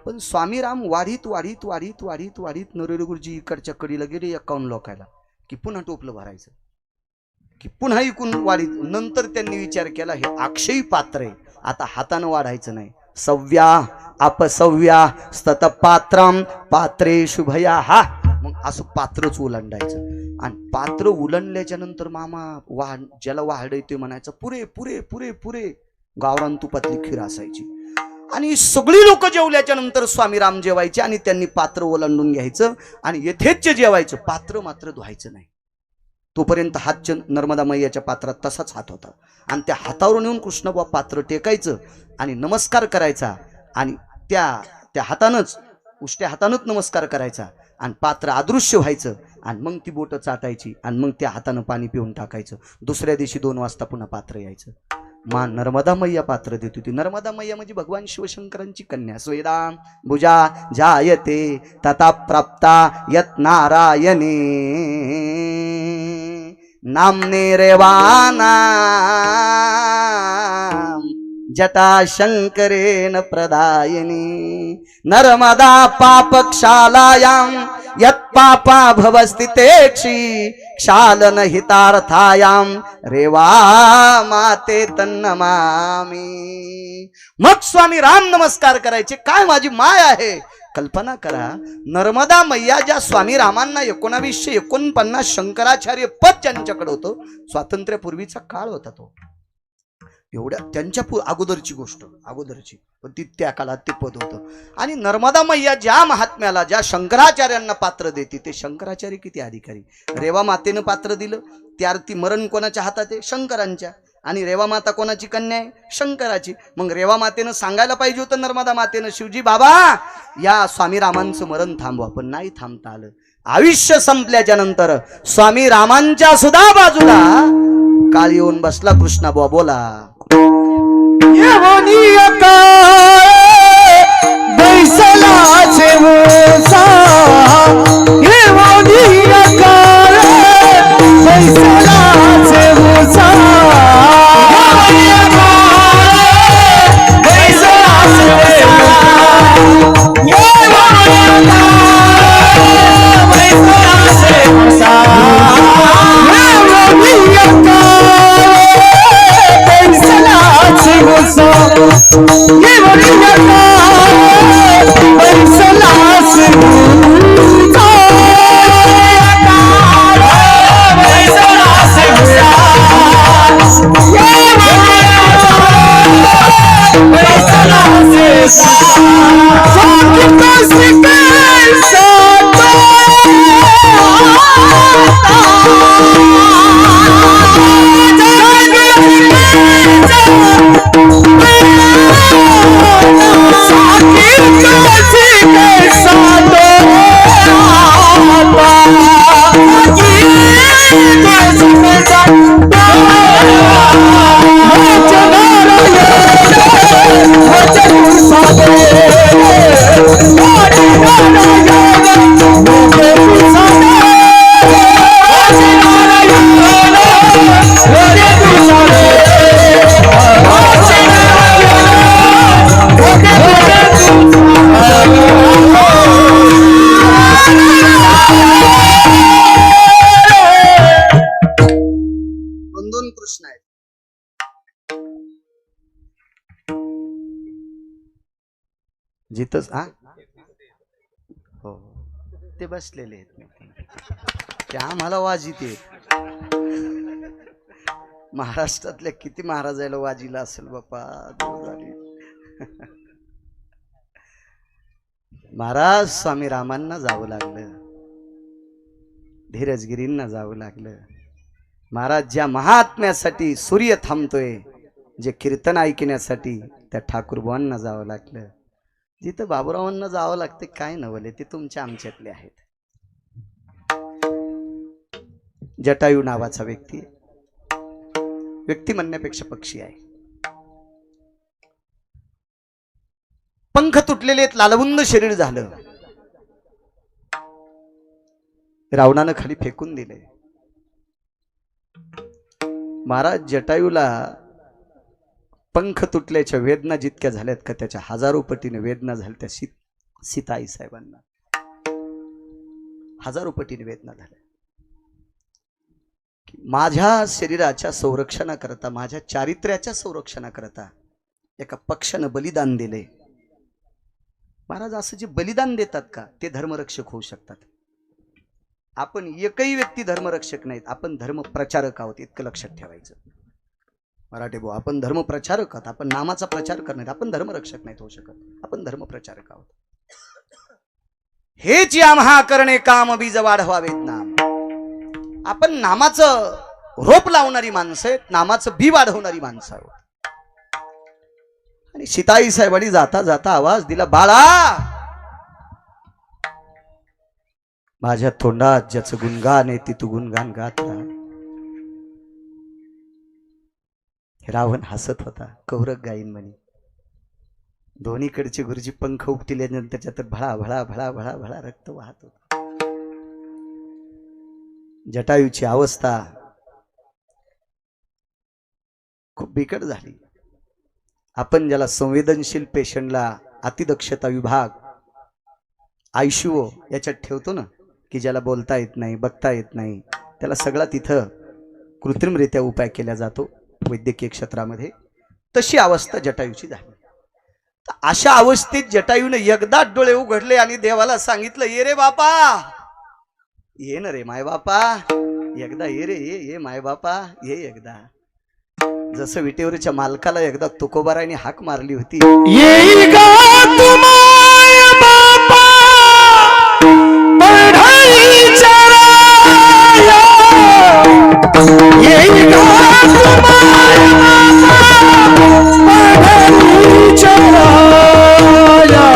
पण स्वामी राम वाढीत वाढीत वाढीत वाढीत वाढीत नरेंद्र गुरुजी इकडच्या कडीला गेले 51 लोकायला की पुन्हा टोपलं भरायचं, की पुन्हा इकून वाढीत. नंतर त्यांनी विचार केला हे अक्षयी पात्र आहे, आता हातानं वाढायचं नाही. सव्या अपसव्या स्तत पात्रम पात्रे शुभया. हा मग असं पात्रच उलंडायचं. आणि पात्र उलंडल्याच्या नंतर मामा ज्याला वाढ ते म्हणायचं पुरे पुरे पुरे पुरे. गावरान तुपातली खीर असायची. आणि सगळी लोक जेवल्याच्या नंतर स्वामी राम जेवायचे आणि त्यांनी पात्र ओलांडून घ्यायचं आणि यथेच्छ जेवायचं. पात्र मात्र धुवायचं नाही. तोपर्यंत हात नर्मदा मैयाच्या पात्रात तसाच हात होता आणि त्या हातावरून येऊन कृष्णबा पात्र टेकायचं आणि नमस्कार करायचा आणि त्या हातानंच उष्ट्या हातानंच नमस्कार करायचा आणि पात्र अदृश्य व्हायचं आणि मग ती बोटं चाटायची आणि मग त्या हातानं पाणी पिऊन टाकायचं. दुसऱ्या दिवशी 2 वाजता पुन्हा पात्र यायचं. मा नर्मदा मैया पात्र देत होती. नर्मदा मैया म्हणजे भगवान शिवशंकरांची कन्या. स्वेदाम भुजा जायते तथा प्राप्ता यत नारायणे नामने रेवाना जटा शंकरेण प्रदायिनी नर्मदा पापक्षालायां यत् पापा भवस्ति तेक्षी क्षालन हितार्थायां रेवा माते तन्नमामी. मग स्वामी राम नमस्कार करायचे. काय माझी माय आहे. कल्पना करा, नर्मदा मैया ज्या स्वामी रामांना 1949 शंकराचार्य पद ज्यांच्याकडे होतं, स्वातंत्र्यापूर्वीचा काळ होता तो. एवढ्या त्यांच्या अगोदरची गोष्ट, अगोदरची, पण ती त्या काळात ते पद होतं. आणि नर्मदा मैया ज्या महात्म्याला ज्या शंकराचार्यांना पात्र देते ते शंकराचार्य किती अधिकारी. रेवा मातेनं पात्र दिलं. ती आरती मरण कोणाच्या हातात आहे? शंकरांच्या. आणि रेवा माता कोणाची कन्या आहे? शंकराची. मग रेवा मातेनं सांगायला पाहिजे होतं नर्मदा मातेनं, शिवजी बाबा या स्वामी रामांचं मरण थांबवा, पण नाही थांबता आलं. आयुष्य संपल्याच्या नंतर स्वामी रामांच्या सुद्धा बाजूला काळ येऊन बसला. कृष्णा बुवा बोला. जिथंच हा हो ते बसलेले आहेत. ते आम्हाला वाजित आहेत. महाराष्ट्रातल्या किती महाराजाला वाजीला असेल बापा. महाराज स्वामी रामांना जावं लागलं, धीरजगिरींना जावं लागलं. महाराज ज्या महात्म्यासाठी सूर्य थांबतोय, जे कीर्तन ऐकण्यासाठी त्या ठाकूरबुवांना जावं लागलं. जिथं बाबुरावांना जावं लागते काय नवले, ते तुमच्या आमच्यातले आहेत. जटायू नावाचा व्यक्ती म्हणण्यापेक्षा पक्षी आहे. पंख तुटलेले, लालबुंद शरीर झालं. रावणानं खाली फेकून दिले. महाराज जटायूला पंख तुटल्याच्या वेदना जितक्या झाल्यात का त्याच्या हजारो पटीने वेदना झाल्या त्या सीताई साहेबांना. हजारो पटीने वेदना झाल्या. माझ्या शरीराच्या संरक्षणाकरता, माझ्या चारित्र्याच्या संरक्षणाकरता एका पक्षानं बलिदान दिले. महाराज असं जे बलिदान देतात का ते धर्मरक्षक होऊ शकतात. आपण एकही व्यक्ती धर्मरक्षक नाहीत, आपण धर्मप्रचारक आहोत, इतकं लक्षात ठेवायचं. मराठे भाऊ, आपण धर्मप्रचारक आहोत, आपण नामाचा प्रचार करणार, आपण धर्मरक्षक नाहीत होऊ शकत, आपण धर्मप्रचारक आहोत. हेच या महाकरणे काम बीज वाढवावेत नाम. आपण नामाचं रोप लावणारी माणसं आहेत, नामाचं बी वाढवणारी माणसं आहोत. आणि सीताई साहेबांनी जाता जाता आवाज दिला, बाळा माझ्या तोंडात ज्याचं गुणगान आहे ती तू गुणगान गात राहा. रावण हसत होता, कौरक गाईन म्हणे. दोन्हीकडचे गुरुजी पंख उपटिल्यानंतर त्याच्यात भळा भळा भळा भळा भळा रक्त वाहत होत. जटायूची अवस्था खूप बिकट झाली. आपण ज्याला संवेदनशील पेशंटला अतिदक्षता विभाग आयसीयू याच्यात ठेवतो ना, की ज्याला बोलता येत नाही, बघता येत नाही, त्याला सगळा तिथं कृत्रिमरित्या उपाय केला जातो वैद्यकीय क्षेत्रामध्ये. तशी अवस्था जटायूची झाली. अशा अवस्थेत जटायूने एकदा डोळे उघडले आणि देवाला सांगितलं, ये रे बापा, ये ना रे माय बापा, एकदा ये रे, ये माय बापा, ये एकदा. जसं विटेवरच्या मालकाला एकदा तुकोबाराने हाक मारली होती, येईल का तुम्हाय बापा पढाईच्या राया, येईल का तुम्हाय बापा पढाईच्या राया.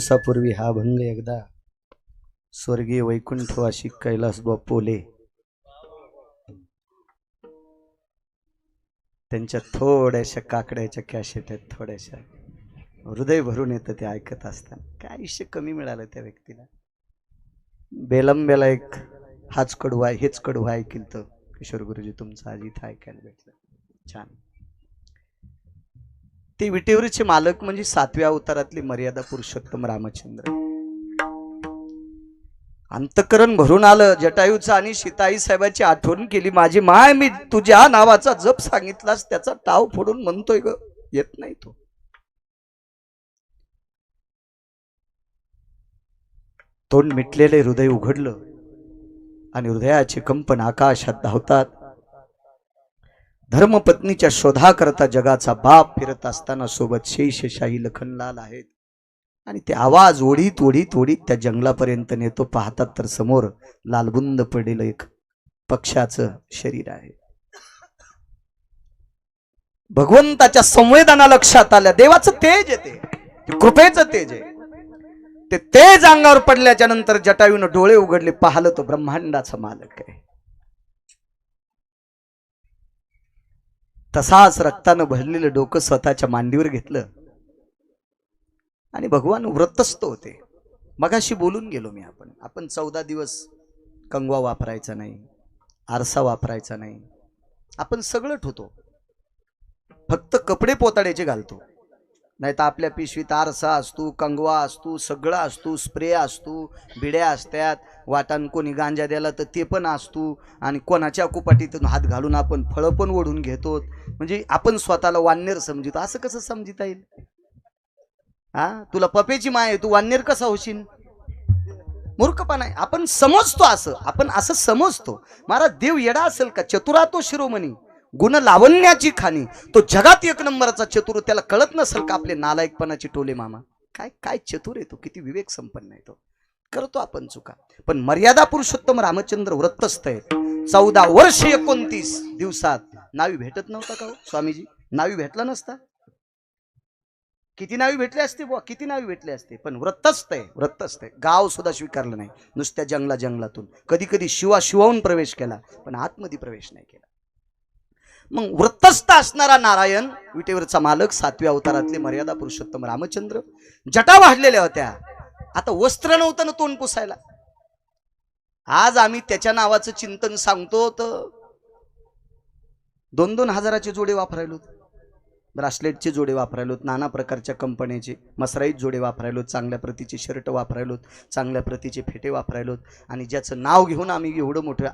दिवसापूर्वी हा अभंग एकदा स्वर्गीय वैकुंठवासी कैलास बापोले त्यांच्या थोड्याशा काकड्याच्या कॅसेट आहेत, थोड्याशा हृदय भरून येतं ते ऐकत असताना. काय आयुष्य कमी मिळालं त्या व्यक्तीला. बेलंब्याला एक हाच कडू आहे, हेच कडू ऐकलं तर किशोर गुरुजी तुमचं आज इथं ऐकायला भेटलं. छान. ते विटेवरचे मालक म्हणजे 7व्या अवतारातले मर्यादा पुरुषोत्तम रामचंद्र. अंतकरण भरून आलं जटायूचं आणि सीताई साहेबाची आठवण केली. माझी माय, मी तुझ्या नावाचा जप सांगितलास त्याचा टाव फोडून म्हणतोय ग, येत नाही तो. तोंड मिटलेले हृदय उघडलं आणि हृदयाचे कंपन आकाशात धावतात. धर्मपत्नीच्या शोधा करता जगाचा बाप फिरत असताना सोबत शेषशाही लखनलाल आहेत आणि ते आवाज ओढीत ओढीत ओढीत त्या जंगलापर्यंत नेतो. पाहतात तर समोर लालबुंद पडलेलं एक पक्षाचं शरीर आहे. भगवंताच्या संवेदना लक्षात आल्या. देवाचं तेज आहे, ते कृपेचं तेज आहे. ते तेज अंगावर पडल्याच्या नंतर जटायूनं डोळे उघडले, पाहिलं तो ब्रह्मांडाचा मालक आहे. तसाच रक्तानं भरलेलं डोकं स्वतःच्या मांडीवर घेतलं आणि भगवान व्रतस्थ होते. मगाशी बोलून गेलो मी, आपण 14 दिवस कंगवा वापरायचा नाही, आरसा वापरायचा नाही. आपण सगळं ठेवतो, फक्त कपडे पोताड्याचे घालतो. नाही तर आपल्या पिशवीत आरसा असतो, कंगवा असतो, सगळं असतो, स्प्रे असतो, बिड्या असतात, वाटान कोणी गांजा द्याला तर ते पण असतो, आणि कोणाच्या कुपाटीतून हात घालून आपण फळं पण ओढून घेतो. म्हणजे आपण स्वतःला वाननेर समजितो. असं कसं समजिता येईल? हा, तुला पपेची माय आहे, तू वाननेर कसा होशील? मूर्खपणा आहे. आपण समजतो असं, आपण असं समजतो. महाराज देव येडा असेल का? चतुरा तो शिरोमणी, गुण लावण्याची खाणी, तो जगात एक नंबरचा चतुर. त्याला कळत नसेल का आपले नालायकपणाची टोले मामा? काय काय चतुर आहे तो, किती विवेक संपन्न आहे तो. करतो आपण चुका, पण मर्यादा पुरुषोत्तम रामचंद्र व्रतस्थ आहेत. 14 वर्ष 29 दिवसात नावी भेटत नव्हता का हो स्वामीजी? नावी भेटला नसता? किती नावी भेटले असते बुवा, किती नावी भेटले असते. पण व्रतस्थ आहे, व्रतस्थ आहे. गाव सुद्धा स्वीकारलं नाही, नुसत्या जंगलातून कधी कधी शिवाहून प्रवेश केला, पण आतमध्ये प्रवेश नाही केला. मग व्रतस्थ असणारा नारायण, विटेवरचा मालक, 7व्या अवतारातले मर्यादा पुरुषोत्तम रामचंद्र. जटा वाढलेल्या होत्या, आता वस्त्र नव्हतं ना तोंड पुसायला. आज आम्ही त्याच्या नावाचं चिंतन सांगतो तर 2-2 हजाराचे जोडे वापरायलो, ब्रासलेटचे जोडे वापरायलो, नाना प्रकारच्या कंपन्याचे मसराईत जोडे वापरायलो, चांगल्या प्रतीचे शर्ट वापरायलो, चांगल्या प्रतीचे फेटे वापरायलो. आणि ज्याचं नाव घेऊन आम्ही एवढं मोठ्या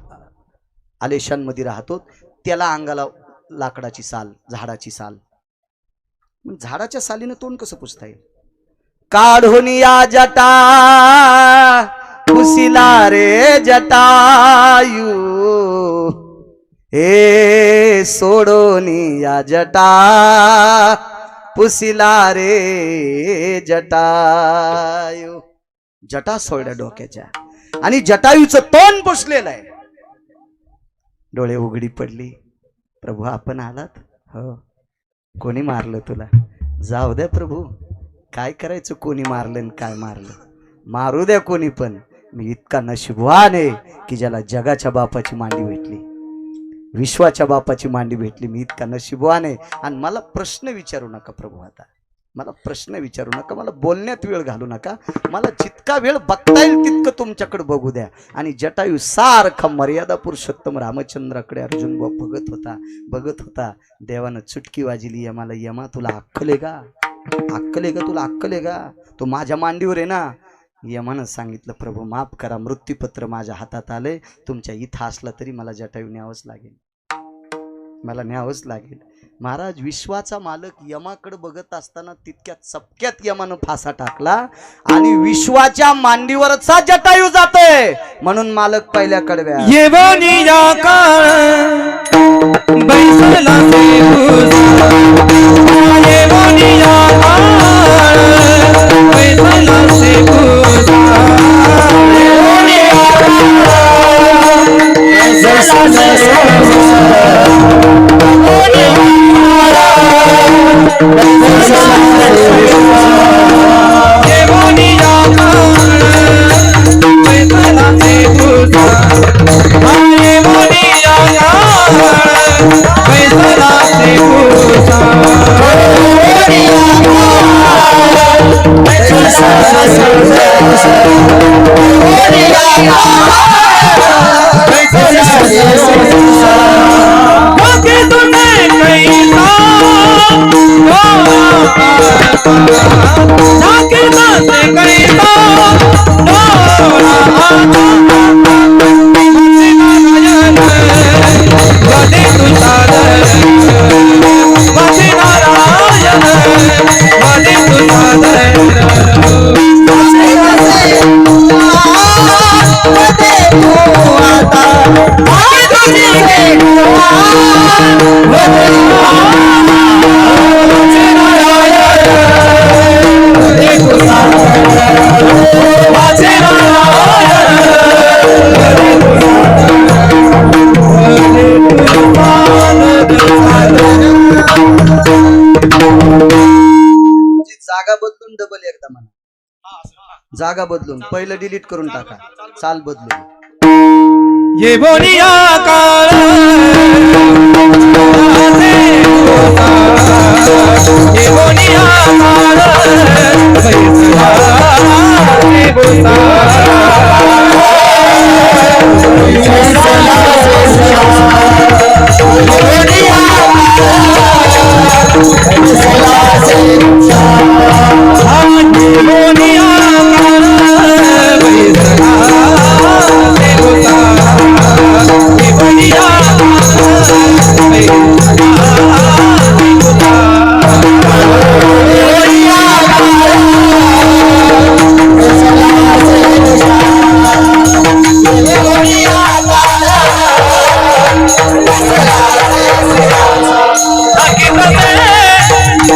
आलेशांमध्ये राहतो, त्याला अंगाला लाकडाची साल, झाडाची साल. मग झाडाच्या सालीनं तोंड कसं पुसता येईल? काढून या जटा पुसिला रे जटायू, हे सोडून या जटा पुसिला रे जटायू. जटा सोडल्या डोक्याच्या आणि जटायूचं तोंड पुसलेलं आहे. डोळे उघडी पडली. प्रभू आपण आलात? हो. कोणी मारलं तुला? जाऊ द्या प्रभू, काय करायचं, कोणी मारलं काय मारलं, मारू द्या कोणी, पण मी इतका नशीबवान आहे की ज्याला जगाच्या बापाची मांडी भेटली, विश्वाच्या बापाची मांडी भेटली. मी इतका नशीबवान आहे. आणि मला प्रश्न विचारू नका प्रभू, आता मला प्रश्न विचारू नका, मला बोलण्यात वेळ घालू नका. मला जितका वेळ बघता येईल तितकं तुमच्याकडे बघू द्या. आणि जटायू सारखा मर्यादा पुरुषोत्तम रामचंद्राकडे अर्जुन बघत होता. देवानं चुटकी वाजली यमाला, यमा तुला अक्कल आहे का? अक्कल आहे का तुला? अक्कल आहे का? तो माझ्या मांडीवर आहे ना. यमानं सांगितलं प्रभू माफ करा, मृत्यूपत्र माझ्या हातात आलंय, तुमच्या इथं असला तरी मला जटायू न्यावंच लागेल, मला न्यावंच लागेल. महाराज विश्वाचा मालक यमाकडे बघत असताना तितक्या चपक्यात यमानं फासा टाकला आणि विश्वाच्या मांडीवरचा जटायू जातोय. म्हणून मालक पहिल्या कडव्या येवनिया काळ बैसला से भूसा, येवनिया काळ बैसला से भूसा, येवनिया काळ बैसला से भूसा, येवनिया जागा बदलून डबल एकदा म्हणा. जागा बदलून पहिलं डिलीट करून टाका. चाल बदलून. ये बोलिया काळ ये बोलिया काळ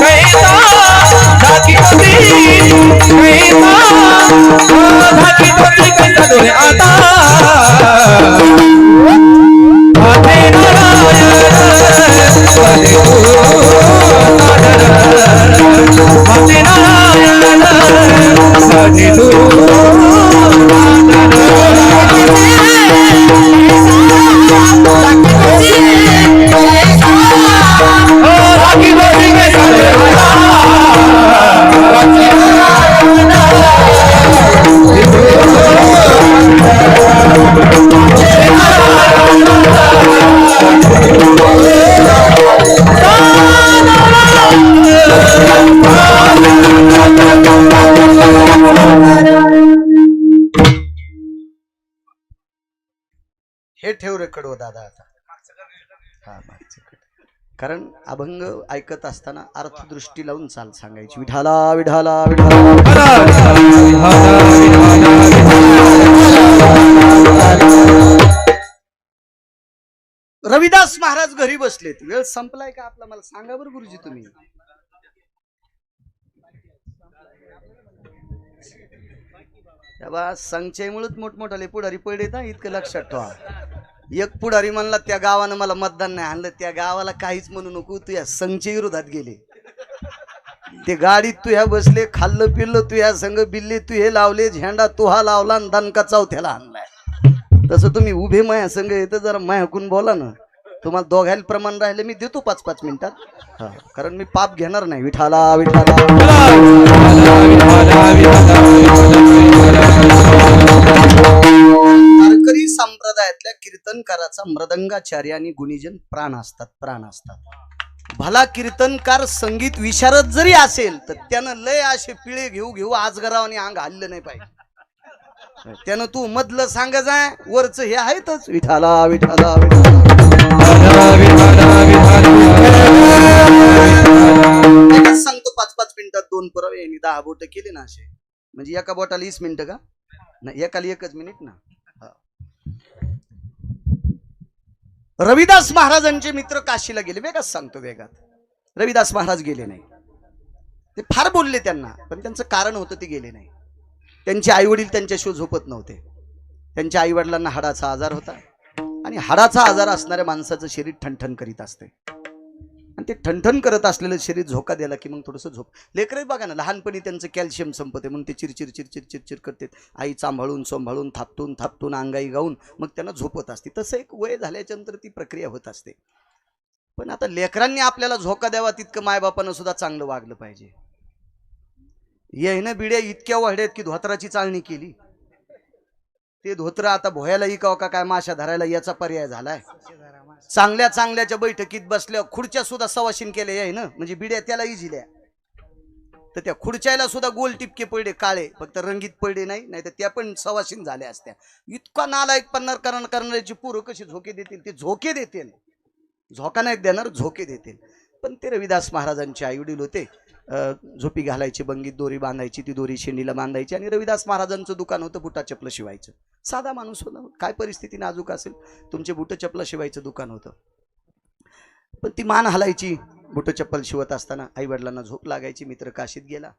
बैसला रे गोसा हे ठेव रे कडवं दादा आता. हा मागचं कट. कारण अभंग ऐकत असताना अर्थदृष्टी लावून चाल सांगायची. विठाला विठाला विठाला. रविदास महाराज घरी बसलेत. वेळ संपलाय का आपला? मला सांगा बरं गुरुजी तुम्ही. तेव्हा संचयमुळेच मोठमोठाले पुढारी पडले ना, इतकं लक्षात ठेवा. एक पुढारी म्हणला त्या गावानं मला मतदान नाही आणलं, त्या गावाला काहीच म्हणू नको, तू या संचय विरोधात गेले. ते गाडीत तू ह्या बसले, खाल्लं पिल्लं तू ह्या संघ बिल्ले तू हे लावले, झेंडा तू हा लावला आणि दणका चौथ्याला आणलाय. तसं तुम्ही उभे माया संघ येतं, जरा मायाकून बोला ना. तुम्हाला दोघायला प्रमाण राहिले मी देतो 5-5 मिनिटात. हा, कारण मी पाप घेणार नाही. विठाला विठाला. वारकरी संप्रदायातल्या कीर्तनकाराचा मृदंगाचार्य आणि गुणीजन प्राण असतात, प्राण असतात. भला कीर्तनकार संगीत विशारद जरी असेल तर त्यानं लय असे पिळे घेऊ घेऊ आजगरावाने अंग हल्लं नाही पाहिजे. त्यानं तू मधलं सांग जाय, वरच हे आहेतच. विठाला विठाला सांगतो 5-5 मिनिटात 2 पुरावे यांनी 10 बोट केले ना असे, म्हणजे एका बोटाला 20 मिनिटं का नाही, एकाला 1 मिनिट ना. रविदास महाराजांचे मित्र काशीला गेले. वेगाच सांगतो वेगात. रविदास महाराज गेले नाही. ते फार बोलले त्यांना, पण त्यांचं कारण होतं ते गेले नाही. त्यांचे आई वडील त्यांच्याशिवाय झोपत नव्हते. त्यांच्या आई वडिलांना हाडाचा आजार होता आणि हाडाचा आजार असणाऱ्या माणसाचं शरीर ठणठण करीत असते. आणि ते ठणठण करत असलेलं शरीर झोका द्यायला की मग थोडंसं झोप. लेकरं बघा ना, लहानपणी त्यांचं कॅल्शियम संपते म्हणून ते चिरचिर चिरचिर चिरचिर करते. आई सांभाळून सांभाळून थापटून थापटून अंगाई गाऊन मग त्यांना झोपत असते. तसं एक वय झाल्याच्या नंतर ती प्रक्रिया होत असते. पण आता लेकरांनी आपल्याला झोका द्यावा तितकं मायबापानं सुद्धा चांगलं वागलं पाहिजे. येईनं बिड्या इतक्या वाढ्यात की धोत्राची चाळणी केली. ते धोत्र आता भोयाला इकाव का काय माशा धरायला याचा पर्याय झालाय. चांगल्या चांगल्याच्या बैठकीत बसल्या खुर्च्या सुद्धा सवाशीन केल्या आहे ना, म्हणजे बिड्या त्याला इझिल्या. तर त्या खुर्च्याला सुद्धा गोल टिपके पडले काळे, फक्त रंगीत पडले नाही, नाही तर त्या पण सवाशीन झाल्या असत्या. इतका नालायक पन्नार करणाऱ्याची पोरं कशी झोके देतील? ते झोके देतील, झोका नाही देणार, झोके देतील. पण ते रविदास महाराजांचे आई वडील होते. झोपी घालायची, बंगीत दोरी बांधायची, ती दोरी शेंडीला बांधायची आणि रविदास महाराजांचं दुकान होतं, बुटा चपलं शिवायचं. साधा माणूस होता, काय परिस्थिती नाजूक असेल, तुमचे बुट चपलं शिवायचं दुकान होतं. पण ती मान हलायची बुट चप्पल शिवत असताना. आई वडिलांना झोप लागायची. मित्र काशीत गेला.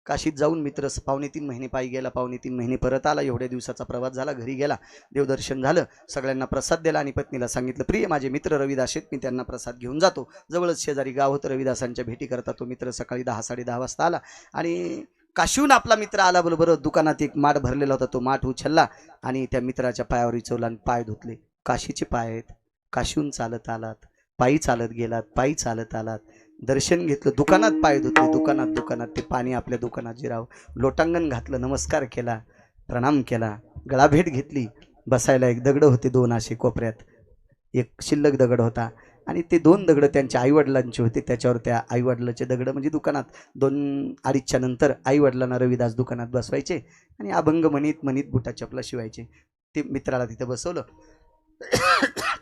काशीत जाऊन मित्र 2.5 महिने पायी गेला, 2.5 महिने परत आला. एवढ्या दिवसाचा प्रवास झाला. घरी गेला, देवदर्शन झालं, सगळ्यांना प्रसाद दिला आणि पत्नीला सांगितलं, प्रिय माझे मित्र रविदास आहेत, मी त्यांना प्रसाद घेऊन जातो. जवळच शेजारी गाव होतं. रविदासांच्या भेटी करता तो मित्र सकाळी 10-10:30 वाजता आला आणि काशीहून आपला मित्र आला. बरोबर दुकानात एक माठ भरलेला होता, तो माठ उचलला आणि त्या मित्राच्या पायावर विचवला आणि पाय धुतले. काशीचे पाय आहेत, काशीहून चालत आलात, पायी चालत गेलात, पायी चालत आलात, दर्शन घेतलं, दुकानात पाय धुतले, दुकानात ते पाणी आपल्या दुकानात जिराव, लोटांगण घातलं, नमस्कार केला, प्रणाम केला, गळाभेट घेतली. बसायला एक दगड होते 2 असे कोपऱ्यात, एक शिल्लक दगड होता आणि ते 2 दगड त्यांच्या आईवडिलांचे होते. त्याच्यावर त्या आईवडिलाचे दगड म्हणजे दुकानात 2-2:30च्या नंतर आईवडिलांना रविदास दुकानात बसवायचे आणि अभंग म्हणीत बुटा चपला शिवायचे. ते मित्राला तिथं बसवलं.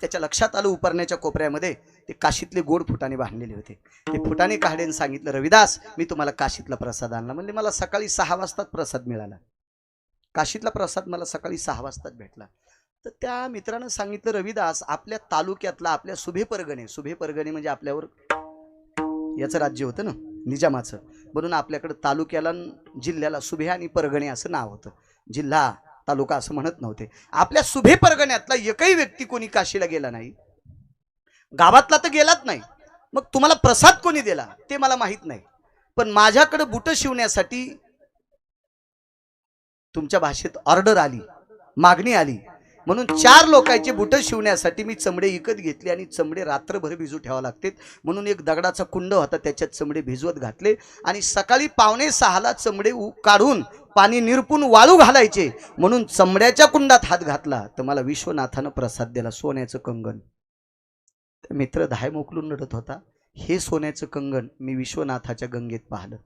त्याच्या लक्षात आलं उपरण्याच्या कोपऱ्यामध्ये ते काशीतले गोड फुटाणे बांधलेले होते. ते फुटाणे काढून सांगितलं, रविदास मी तुम्हाला काशीतला प्रसाद आणला. म्हणजे मला सकाळी 6 वाजताच प्रसाद मिळाला. काशीतला प्रसाद मला सकाळी 6 वाजताच भेटला. तर त्या मित्रानं सांगितलं, रविदास आपल्या तालुक्यातला, आपल्या सुभे परगणे म्हणजे आपल्यावर याचं राज्य होतं ना निजामाचं, म्हणून आपल्याकडं तालुक्याला जिल्ह्याला सुभे आणि परगणे असं नाव होतं. जिल्हा तालुका असं म्हणत नव्हते. आपल्या सुभे परगण्यातला एकही व्यक्ती कोणी काशीला गेला नाही, गावातला तर गेलाच नाही. मग तुम्हाला प्रसाद कोणी दिला ते मला माहित नाही, पण माझ्याकडे बुट शिवण्यासाठी तुमच्या भाषेत ऑर्डर आली, मागणी आली, म्हणून 4 लोकांचे बुट शिवण्यासाठी मी चमडे विकत घेतले आणि चमडे रात्रभर भिजू ठेवावे लागतात. म्हणून एक दगडाचा कुंड होता, त्याच्यात चमडे भिजवत घातले आणि सकाळी 5:45ला चमडे काढून पाणी निरपून वाळू घालायचे. म्हणून चमड्याच्या कुंडात हात घातला तर मला विश्वनाथानं प्रसाद दिला, सोन्याचं कंगन. मित्र धाय मोकलून रडत होता. हे सोन्याचं कंगन मी विश्वनाथाच्या गंगेत पाहिलं,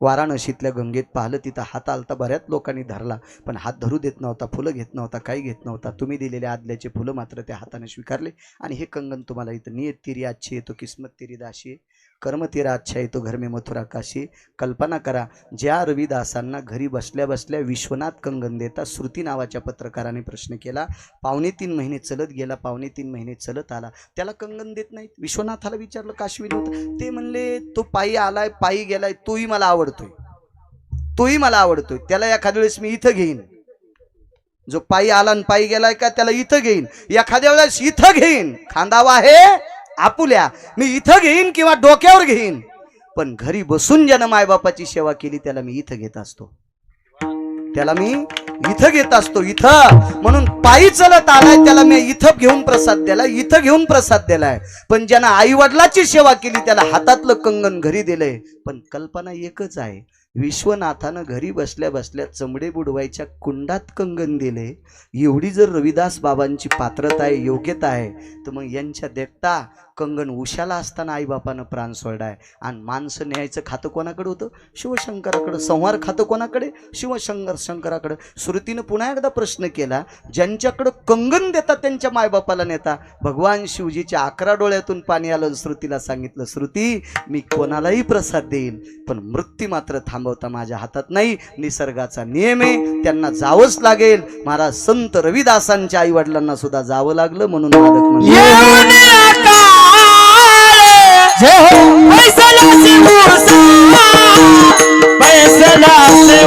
वाराणसीतल्या गंगेत पाहिलं. तिथं हात आलता, बऱ्याच लोकांनी धरला, पण हात धरू देत नव्हता, फुलं घेत नव्हता, काही घेत नव्हता. तुम्ही दिलेले आदल्याचे फुलं मात्र त्या हाताने स्वीकारले आणि हे कंगन तुम्हाला इथं, नियत तेरी अच्छी आहे तो किस्मत तेरी दाशी, कर्म तेरा अच्छा आहे तो घर में मथुरा काशी. कल्पना करा, ज्या रविदासांना घरी बसल्या बसल्या विश्वनाथ कंगन देता. श्रुती नावाच्या पत्रकाराने प्रश्न केला. 2.5 महिने चलत गेला, 2.5 महिने चलत आला, त्याला कंगन देत नाहीत. विश्वनाथाला विचारलं, काशी विनोद, ते म्हणले तो पायी आलाय, पायी गेलाय, तोही मला आवडतोय, त्याला एखाद्या वेळेस मी इथं घेईन. जो पायी आला आणि पायी गेलाय का त्याला इथं घेईन, एखाद्या वेळेस इथं घेईन, खांदावा आहे आपुल्या, मी इथं घेईन किंवा डोक्यावर घेईन, पण घरी बसून ज्यानं मायबापाची सेवा केली त्याला मी इथं घेत असतो, इथं. म्हणून पायी चलत आलाय त्याला मी इथं घेऊन प्रसाद दिलाय, पण ज्यानं आई वडिलाची सेवा केली त्याला हातातलं कंगन घरी दिलंय. पण कल्पना एकच आहे, विश्वनाथानं घरी बसल्या बसल्या चमडे बुडवायच्या कुंडात कंगन दिले. एवढी जर रविदास बाबांची पात्रता आहे, योग्यता आहे, तर मग यांच्या देखता कंगन उशाला असताना आईबापानं प्राण सोडलाय. आणि माणसं न्यायचं खातं कोणाकडे होतं? शिवशंकराकडे. संहार खातं कोणाकडे? शंकराकडे. श्रुतीनं पुन्हा एकदा प्रश्न केला, ज्यांच्याकडे कंगन देता त्यांच्या मायबापाला नेता. भगवान शिवजीच्या 11 डोळ्यातून पाणी आलं. श्रुतीला सांगितलं, श्रुती मी कोणालाही प्रसाद देईल, पण मृत्यू मात्र थांबवता माझ्या हातात नाही, निसर्गाचा नियम आहे, त्यांना जावंच लागेल. महाराज संत रविदासांच्या आई वडिलांना सुद्धा जावं लागलं. म्हणून मालक फैसला से